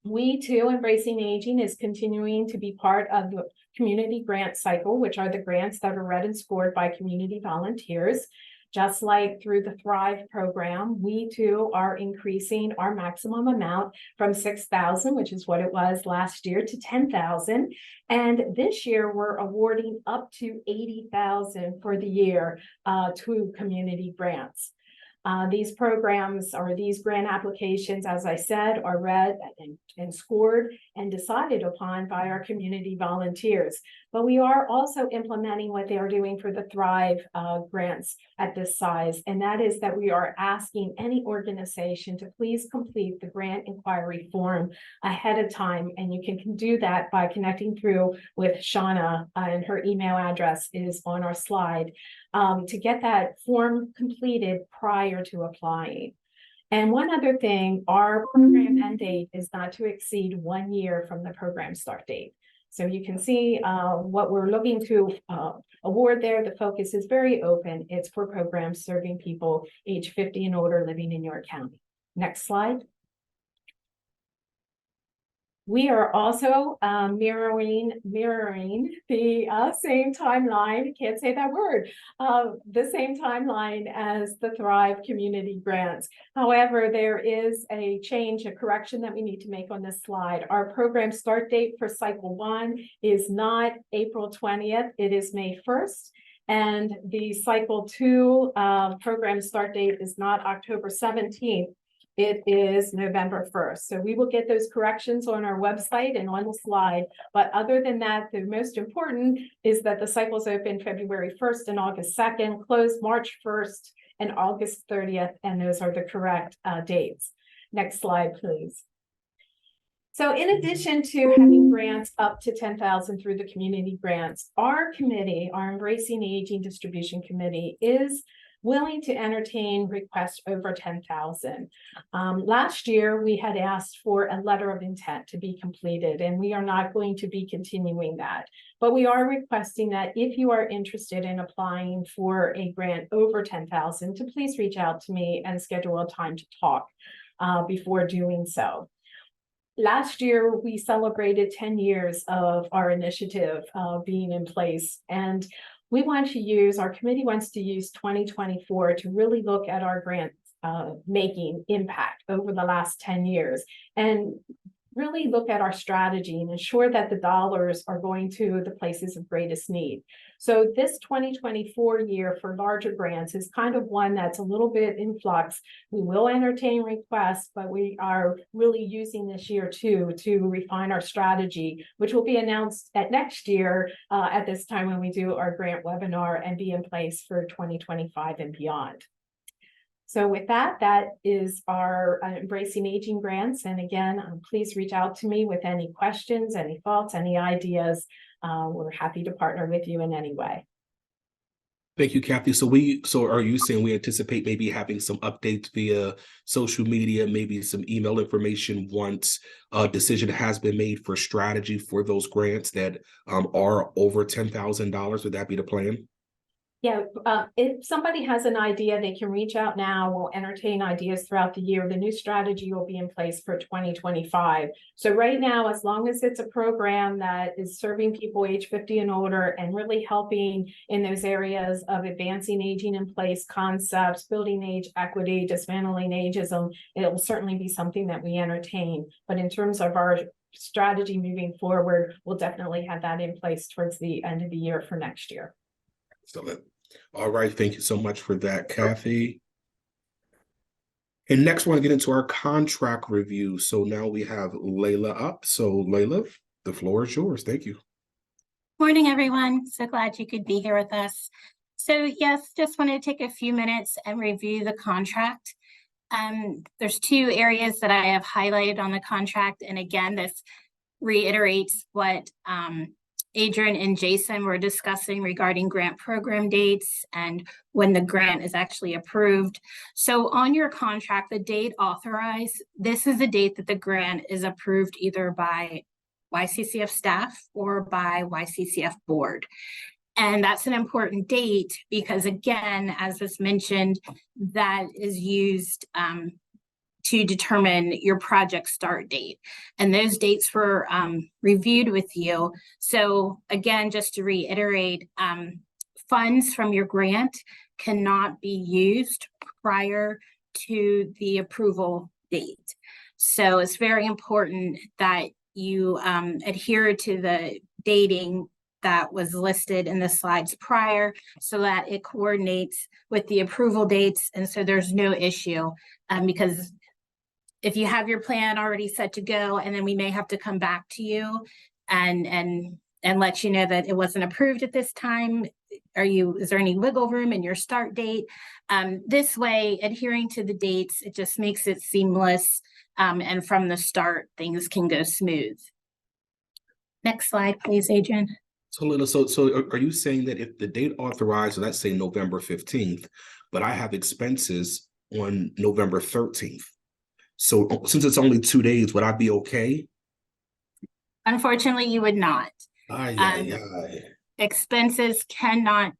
We too, Embracing Aging, is continuing to be part of the community grant cycle, which are the grants that are read and scored by community volunteers. Just like through the Thrive program, we too are increasing our maximum amount from 6,000, which is what it was last year, to 10,000. And this year we're awarding up to 80,000 for the year to community grants. These programs or these grant applications, as I said, are read and scored and decided upon by our community volunteers. But we are also implementing what they are doing for the Thrive grants at this size. And that is that we are asking any organization to please complete the grant inquiry form ahead of time. And you can do that by connecting through with Shauna, and her email address is on our slide, to get that form completed prior to applying. And one other thing, our program end date is not to exceed 1 year from the program start date. So you can see what we're looking to award there. The focus is very open. It's for programs serving people age 50 and older living in York County. Next slide. We are also mirroring the same timeline, can't say that word, the same timeline as the Thrive community grants. However, there is a change, a correction that we need to make on this slide. Our program start date for cycle 1 is not April 20th, it is May 1st. And the cycle 2 program start date is not October 17th, it is November 1st. So we will get those corrections on our website and on the slide. But other than that, the most important is that the cycle's open February 1st and August 2nd, closed March 1st and August 30th, and those are the correct dates. Next slide, please. So in addition to having grants up to 10,000 through the community grants, our committee, our Embracing Aging Distribution Committee, is willing to entertain requests over 10,000. Last year, we had asked for a letter of intent to be completed, and we are not going to be continuing that. But we are requesting that if you are interested in applying for a grant over 10,000, to please reach out to me and schedule a time to talk before doing so. Last year, we celebrated 10 years of our initiative being in place, and we want to use, our committee wants to use 2024 to really look at our grant making impact over the last 10 years and really look at our strategy and ensure that the dollars are going to the places of greatest need. So this 2024 year for larger grants is kind of one that's a little bit in flux. We will entertain requests, but we are really using this year too to refine our strategy, which will be announced at next year at this time when we do our grant webinar and be in place for 2025 and beyond. So with that, that is our Embracing Aging grants. And again, please reach out to me with any questions, any thoughts, any ideas. We're happy to partner with you in any way. Thank you, Kathy. So are you saying we anticipate maybe having some updates via social media, maybe some email information once a decision has been made for strategy for those grants that are over $10,000? Would that be the plan? Yeah, if somebody has an idea, they can reach out now. We'll entertain ideas throughout the year. The new strategy will be in place for 2025. So right now, as long as it's a program that is serving people age 50 and older and really helping in those areas of advancing aging in place concepts, building age equity, dismantling ageism, it will certainly be something that we entertain. But in terms of our strategy moving forward, we'll definitely have that in place towards the end of the year for next year. Excellent. All right. Thank you so much for that, Kathy. And next, I want to get into our contract review. So now we have Layla up. So Layla, the floor is yours. Thank you. Morning, everyone. So glad you could be here with us. So yes, just wanted to take a few minutes and review the contract. There's two areas that I have highlighted on the contract. And again, this reiterates what Adrian and Jason were discussing regarding grant program dates and when the grant is actually approved. So on your contract, the date authorized, this is the date that the grant is approved either by YCCF staff or by YCCF board. And that's an important date because, again, as was mentioned, that is used to determine your project start date. And those dates were reviewed with you. So again, just to reiterate, funds from your grant cannot be used prior to the approval date. So it's very important that you adhere to the dating that was listed in the slides prior so that it coordinates with the approval dates. And so there's no issue because if you have your plan already set to go, and then we may have to come back to you and let you know that it wasn't approved at this time. Is there any wiggle room in your start date? This way, adhering to the dates, it just makes it seamless. And from the start, things can go smooth. Next slide, please, Adrian. So Lila, so are you saying that if the date authorized, let's say November 15th, but I have expenses on November 13th, so since it's only 2 days, would I be okay? Unfortunately, you would not. Expenses cannot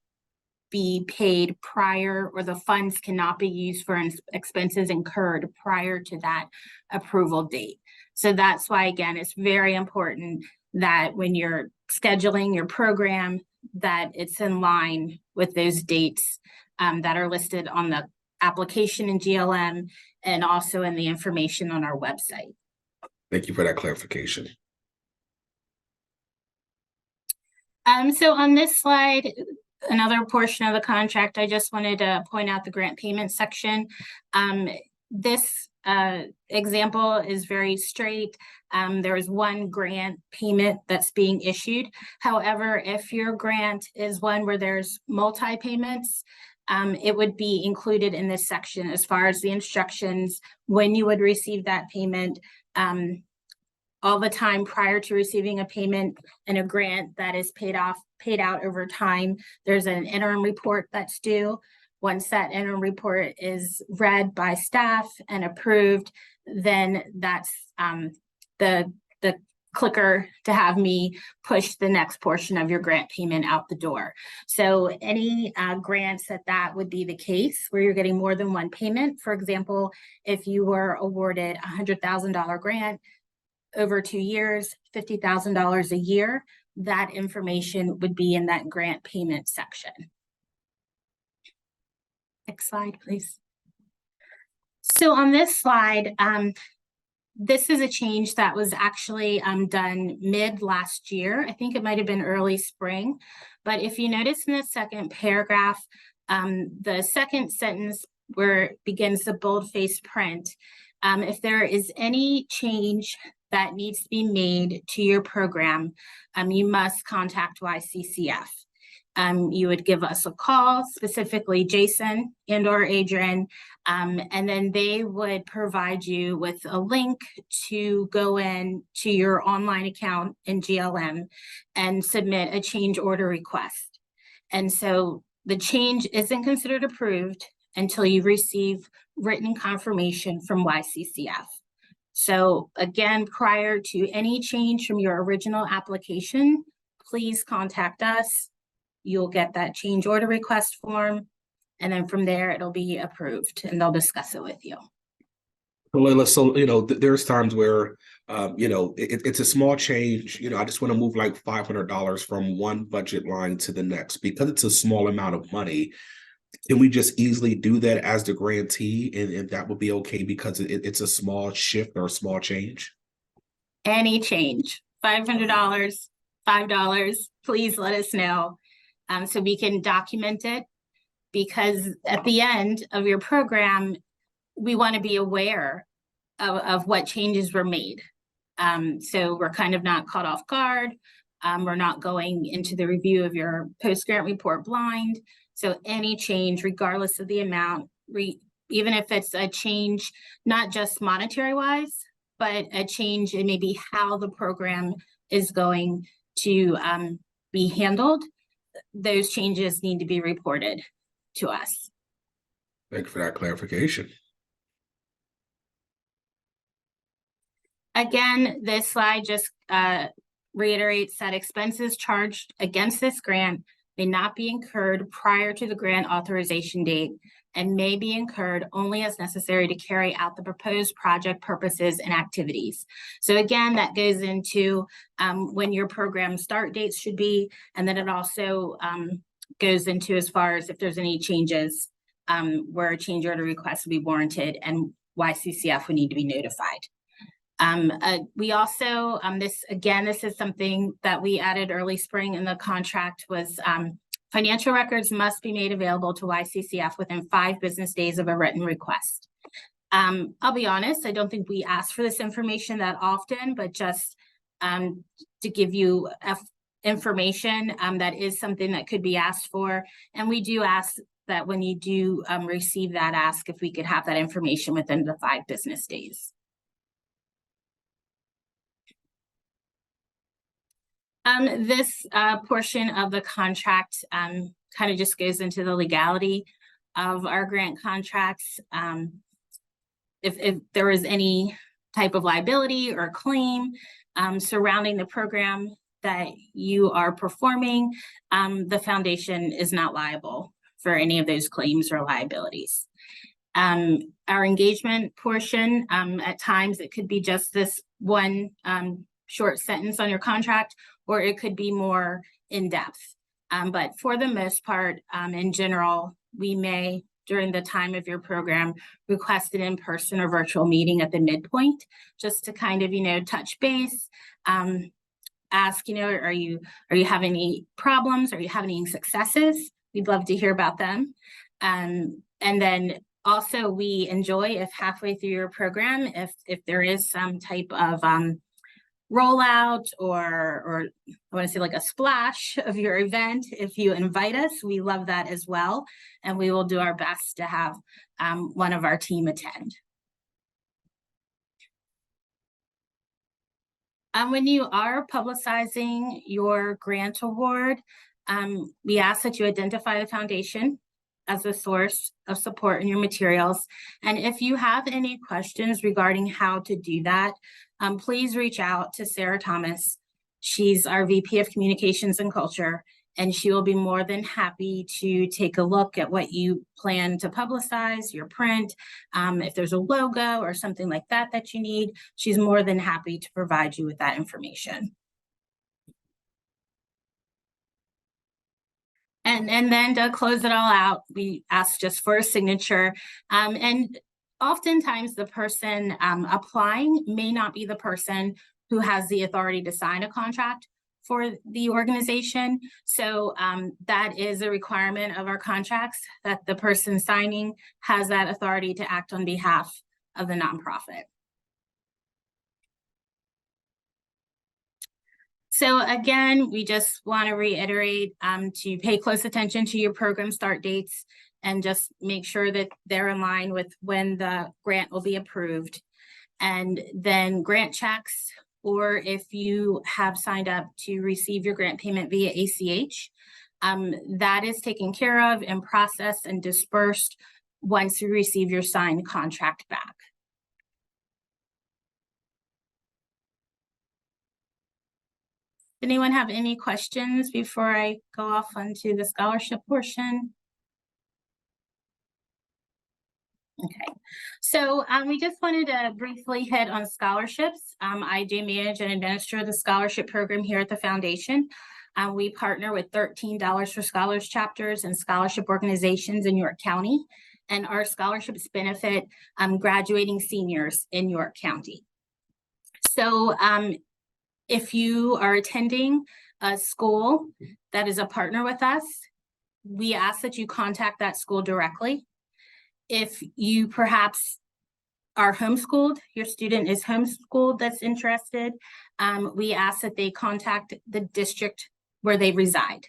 be paid prior, or the funds cannot be used for expenses incurred prior to that approval date. So that's why, again, it's very important that when you're scheduling your program, that it's in line with those dates that are listed on the application in GLM and also in the information on our website. Thank you for that clarification. So on this slide, another portion of the contract, I just wanted to point out the grant payment section. This example is very straight. There is one grant payment that's being issued. However, if your grant is one where there's multi-payments, it would be included in this section as far as the instructions, when you would receive that payment, all the time prior to receiving a payment and a grant that is paid out over time. There's an interim report that's due. Once that interim report is read by staff and approved, then that's the clicker to have me push the next portion of your grant payment out the door. So any grants that would be the case where you're getting more than one payment. For example, if you were awarded a $100,000 grant over 2 years, $50,000 a year, that information would be in that grant payment section. Next slide, please. So on this slide, this is a change that was actually done mid last year. I think it might have been early spring, but if you notice in the second paragraph, the second sentence where it begins the boldface print, if there is any change that needs to be made to your program, you must contact YCCF. You would give us a call, specifically Jason and or Adrian, and then they would provide you with a link to go in to your online account in GLM and submit a change order request. And so the change isn't considered approved until you receive written confirmation from YCCF. So again, prior to any change from your original application, please contact us. You'll get that change order request form, and then from there it'll be approved and they'll discuss it with you. Layla, so, there's times where, it's a small change. I just want to move like $500 from one budget line to the next because it's a small amount of money. Can we just easily do that as the grantee and that would be okay because it's a small shift or a small change? Any change, $500, $5, please let us know so we can document it, because at the end of your program, we want to be aware of what changes were made. So we're kind of not caught off guard. We're not going into the review of your post-grant report blind. So any change, regardless of the amount, even if it's a change, not just monetary wise, but a change in maybe how the program is going to be handled, those changes need to be reported to us. Thank you for that clarification. Again, this slide just reiterates that expenses charged against this grant may not be incurred prior to the grant authorization date and may be incurred only as necessary to carry out the proposed project purposes and activities. So again, that goes into when your program start dates should be, and then it also goes into as far as if there's any changes where a change order request would be warranted and YCCF would need to be notified. We also, this is something that we added early spring in the contract was financial records must be made available to YCCF within 5 business days of a written request. I'll be honest, I don't think we ask for this information that often, but just to give you information, that is something that could be asked for. And we do ask that when you do receive that ask, if we could have that information within the 5 business days. This portion of the contract kind of just goes into the legality of our grant contracts. If there is any type of liability or claim surrounding the program that you are performing, the foundation is not liable for any of those claims or liabilities. Our engagement portion, at times it could be just this one short sentence on your contract, or it could be more in depth. But for the most part, in general, we may, during the time of your program, request an in-person or virtual meeting at the midpoint, just to kind of, touch base, ask, are you having any problems? Are you having any successes? We'd love to hear about them. And then Also, we enjoy if halfway through your program, if there is some type of rollout or I want to say like a splash of your event, if you invite us, we love that as well. And we will do our best to have one of our team attend. When you are publicizing your grant award, we ask that you identify the foundation as a source of support in your materials. And if you have any questions regarding how to do that, please reach out to Sarah Thomas. She's our VP of Communications and Culture, and she will be more than happy to take a look at what you plan to publicize, your print. If there's a logo or something like that that you need, she's more than happy to provide you with that information. And then to close it all out, we ask just for a signature. And oftentimes the person applying may not be the person who has the authority to sign a contract for the organization. So that is a requirement of our contracts, that the person signing has that authority to act on behalf of the nonprofit. So again, we just want to reiterate to pay close attention to your program start dates and just make sure that they're in line with when the grant will be approved. And then grant checks, or if you have signed up to receive your grant payment via ACH, that is taken care of and processed and dispersed once you receive your signed contract back. Anyone have any questions before I go off onto the scholarship portion? Okay, so we just wanted to briefly hit on scholarships. I do manage and administer the scholarship program here at the foundation. We partner with $13 for Scholars chapters and scholarship organizations in York County, and our scholarships benefit graduating seniors in York County. So if you are attending a school that is a partner with us, we ask that you contact that school directly. If you perhaps are homeschooled, your student is homeschooled that's interested, we ask that they contact the district where they reside.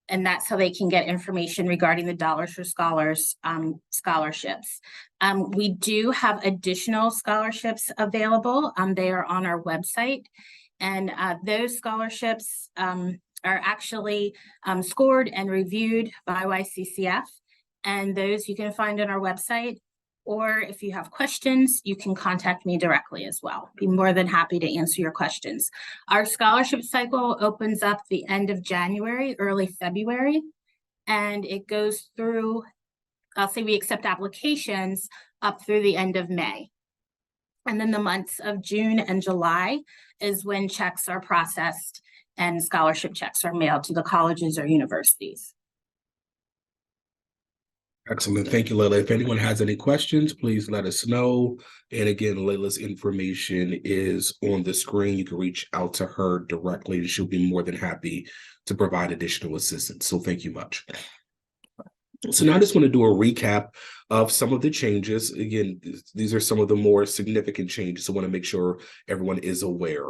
And that's how they can get information regarding the Dollars for Scholars scholarships. We do have additional scholarships available. They are on our website. And those scholarships are actually scored and reviewed by YCCF. And those you can find on our website. Or if you have questions, you can contact me directly as well. Be more than happy to answer your questions. Our scholarship cycle opens up the end of January, early February, and it goes through, I'll say we accept applications up through the end of May. And then the months of June and July is when checks are processed and scholarship checks are mailed to the colleges or universities. Excellent. Thank you, Layla. If anyone has any questions, please let us know. And again, Layla's information is on the screen. You can reach out to her directly and she'll be more than happy to provide additional assistance. So thank you much. So now I just want to do a recap of some of the changes. Again, these are some of the more significant changes. So I want to make sure everyone is aware.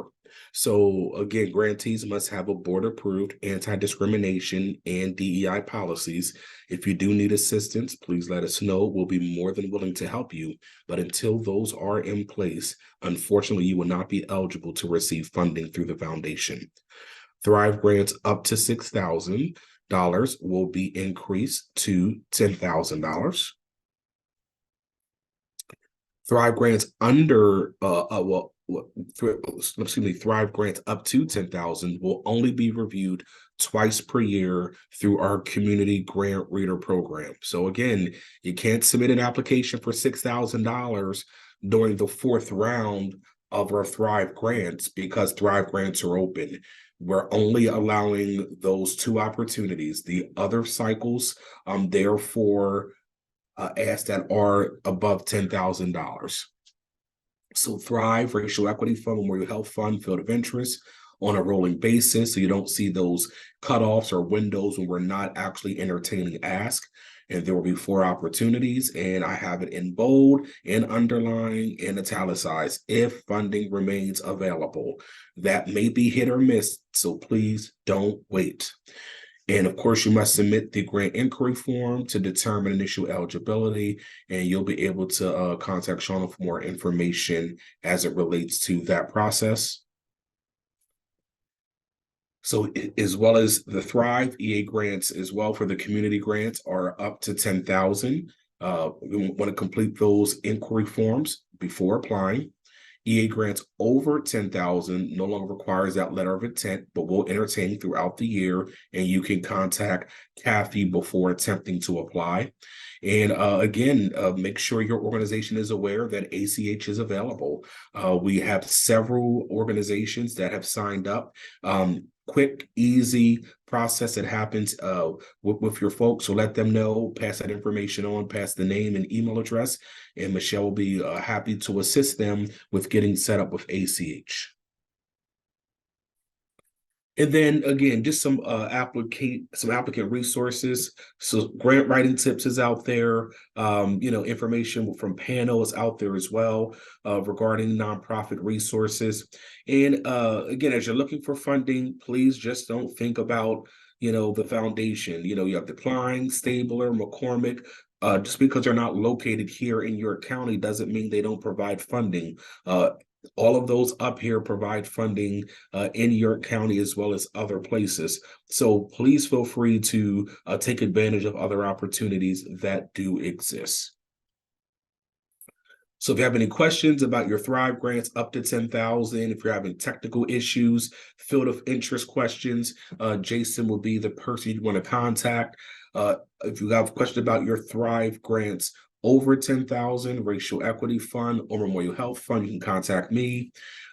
So again, grantees must have a board-approved anti-discrimination and DEI policies. If you do need assistance, please let us know. We'll be more than willing to help you. But until those are in place, unfortunately, you will not be eligible to receive funding through the foundation. Thrive grants up to $6,000 will be increased to $10,000. Thrive grants under Thrive grants up to $10,000 will only be reviewed twice per year through our community grant reader program. So again, you can't submit an application for $6,000 during the fourth round of our Thrive grants because Thrive grants are open. We're only allowing those two opportunities. The other cycles, therefore, asks that are above $10,000. So Thrive, Racial Equity Fund, Memorial Health Fund, Field of Interest on a rolling basis. So you don't see those cutoffs or windows when we're not actually entertaining ask. and there will be 4 opportunities, and I have it in bold, in underline, and italicized, if funding remains available. That may be hit or miss, so please don't wait. And of course, you must submit the grant inquiry form to determine initial eligibility, and you'll be able to contact Shauna for more information as it relates to that process. So as well as the Thrive EA grants as well for the community grants are up to 10,000. We want to complete those inquiry forms before applying. EA grants over 10,000 no longer requires that letter of intent, but will entertain throughout the year, and you can contact Kathy before attempting to apply. And again, make sure your organization is aware that ACH is available. We have several organizations that have signed up. Quick, easy process that happens with your folks. So let them know, pass that information on, pass the name and email address, and Michelle will be happy to assist them with getting set up with ACH. And then again, just some applicant resources. So grant writing tips is out there. Information from panel is out there as well regarding nonprofit resources. And again, as you're looking for funding, please just don't think about the foundation. You have Decline, Stabler, McCormick. Just because they're not located here in your county doesn't mean they don't provide funding. All of those up here provide funding in York County as well as other places. So please feel free to take advantage of other opportunities that do exist. So if you have any questions about your Thrive grants up to 10,000, if you're having technical issues, field of interest questions, Jason will be the person you want to contact. If you have a question about your Thrive grants over 10,000, Racial Equity Fund or Memorial Health Fund, you can contact me.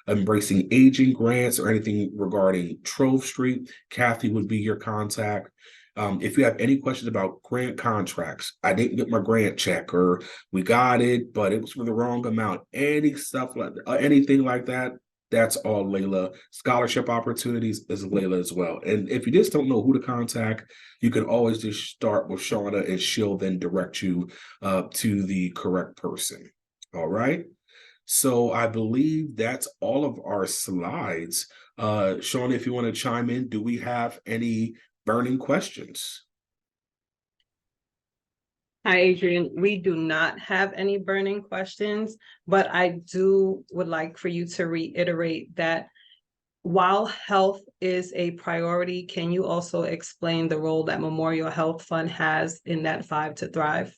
Embracing Aging grants or anything regarding Trove Street, Kathy would be your contact. If you have any questions about grant contracts, I didn't get my grant check, or we got it, but it was for the wrong amount, any stuff like anything like that, that's all Layla. Scholarship opportunities is Layla as well. And if you just don't know who to contact, you can always just start with Shauna, and she'll then direct you to the correct person. All right. So I believe that's all of our slides. Shauna, if you want to chime in, do we have any burning questions? Hi, Adrian. We do not have any burning questions, but I would like for you to reiterate that while health is a priority, can you also explain the role that Memorial Health Fund has in that 5 to Thrive?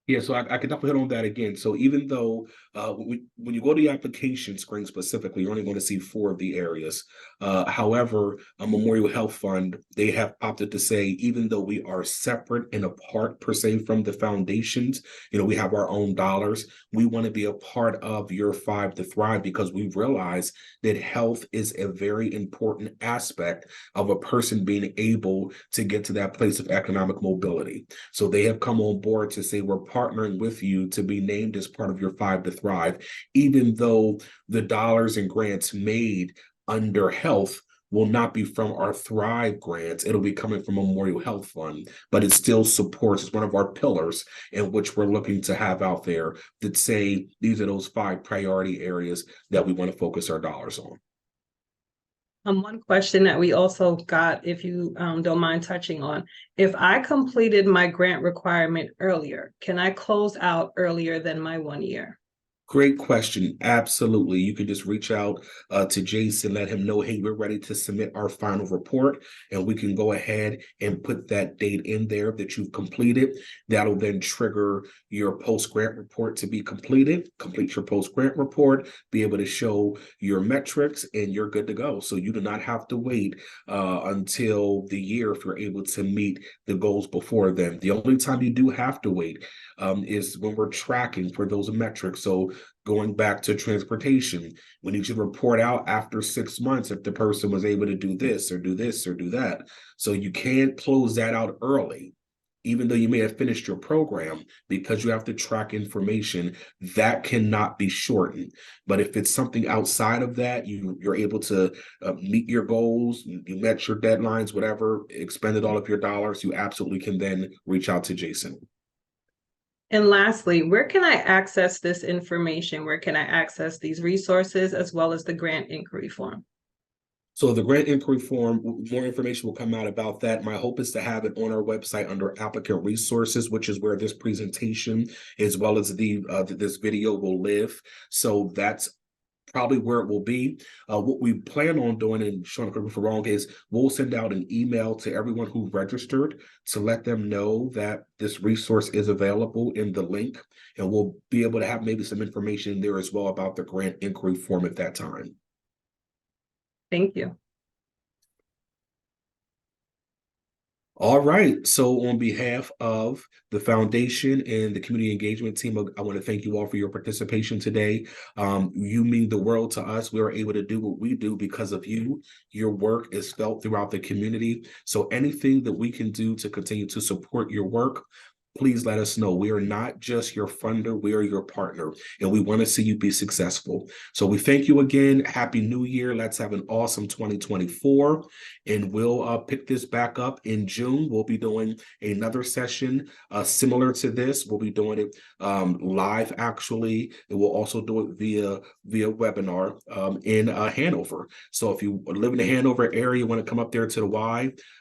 Yeah, so I could definitely hit on that again. So even though when you go to the application screen specifically, you're only going to see 4 of the areas. However, a Memorial Health Fund, they have opted to say, even though we are separate and apart per se from the foundations, we have our own dollars. We want to be a part of your 5 to Thrive because we realize that health is a very important aspect of a person being able to get to that place of economic mobility. So they have come on board to say, we're partnering with you to be named as part of your 5 to Thrive, even though the dollars and grants made under health will not be from our Thrive grants. It'll be coming from Memorial Health Fund, but it still supports, it's one of our pillars in which we're looking to have out there that say, these are those 5 priority areas that we want to focus our dollars on. One question that we also got, if you don't mind touching on, if I completed my grant requirement earlier, can I close out earlier than my 1 year? Great question. Absolutely. You can just reach out to Jason, let him know, hey, we're ready to submit our final report, and we can go ahead and put that date in there that you've completed. That'll then trigger your post-grant report to be completed. Complete your post-grant report, be able to show your metrics, and you're good to go. So you do not have to wait until the year if you're able to meet the goals before then. The only time you do have to wait is when we're tracking for those metrics. So going back to transportation, we need you to report out after 6 months if the person was able to do this or do this or do that. So you can't close that out early. even though you may have finished your program, because you have to track information, that cannot be shortened. But if it's something outside of that, you're able to meet your goals, you met your deadlines, whatever, expended all of your dollars, you absolutely can then reach out to Jason. And lastly, where can I access this information? Where can I access these resources as well as the grant inquiry form? So the grant inquiry form, more information will come out about that. My hope is to have it on our website under applicant resources, which is where this presentation as well as this video will live. So that's probably where it will be. What we plan on doing, and Sean, correct me if I'm wrong, is we'll send out an email to everyone who registered to let them know that this resource is available in the link, and we'll be able to have maybe some information there as well about the grant inquiry form at that time. Thank you. All right. So on behalf of the foundation and the community engagement team, I want to thank you all for your participation today. You mean the world to us. We are able to do what we do because of you. Your work is felt throughout the community. So anything that we can do to continue to support your work, please let us know. We are not just your funder, we are your partner, and we want to see you be successful. So we thank you again. Happy New Year. Let's have an awesome 2024, and we'll pick this back up in June. We'll be doing another session similar to this. We'll be doing it live, actually, and we'll also do it via webinar in Hanover. So if you live in the Hanover area, you want to come up there to the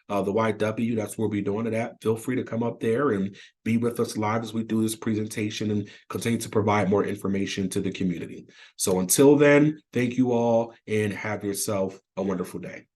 YW, that's where we'll be doing it at. Feel free to come up there and be with us live as we do this presentation and continue to provide more information to the community. So until then, thank you all and have yourself a wonderful day.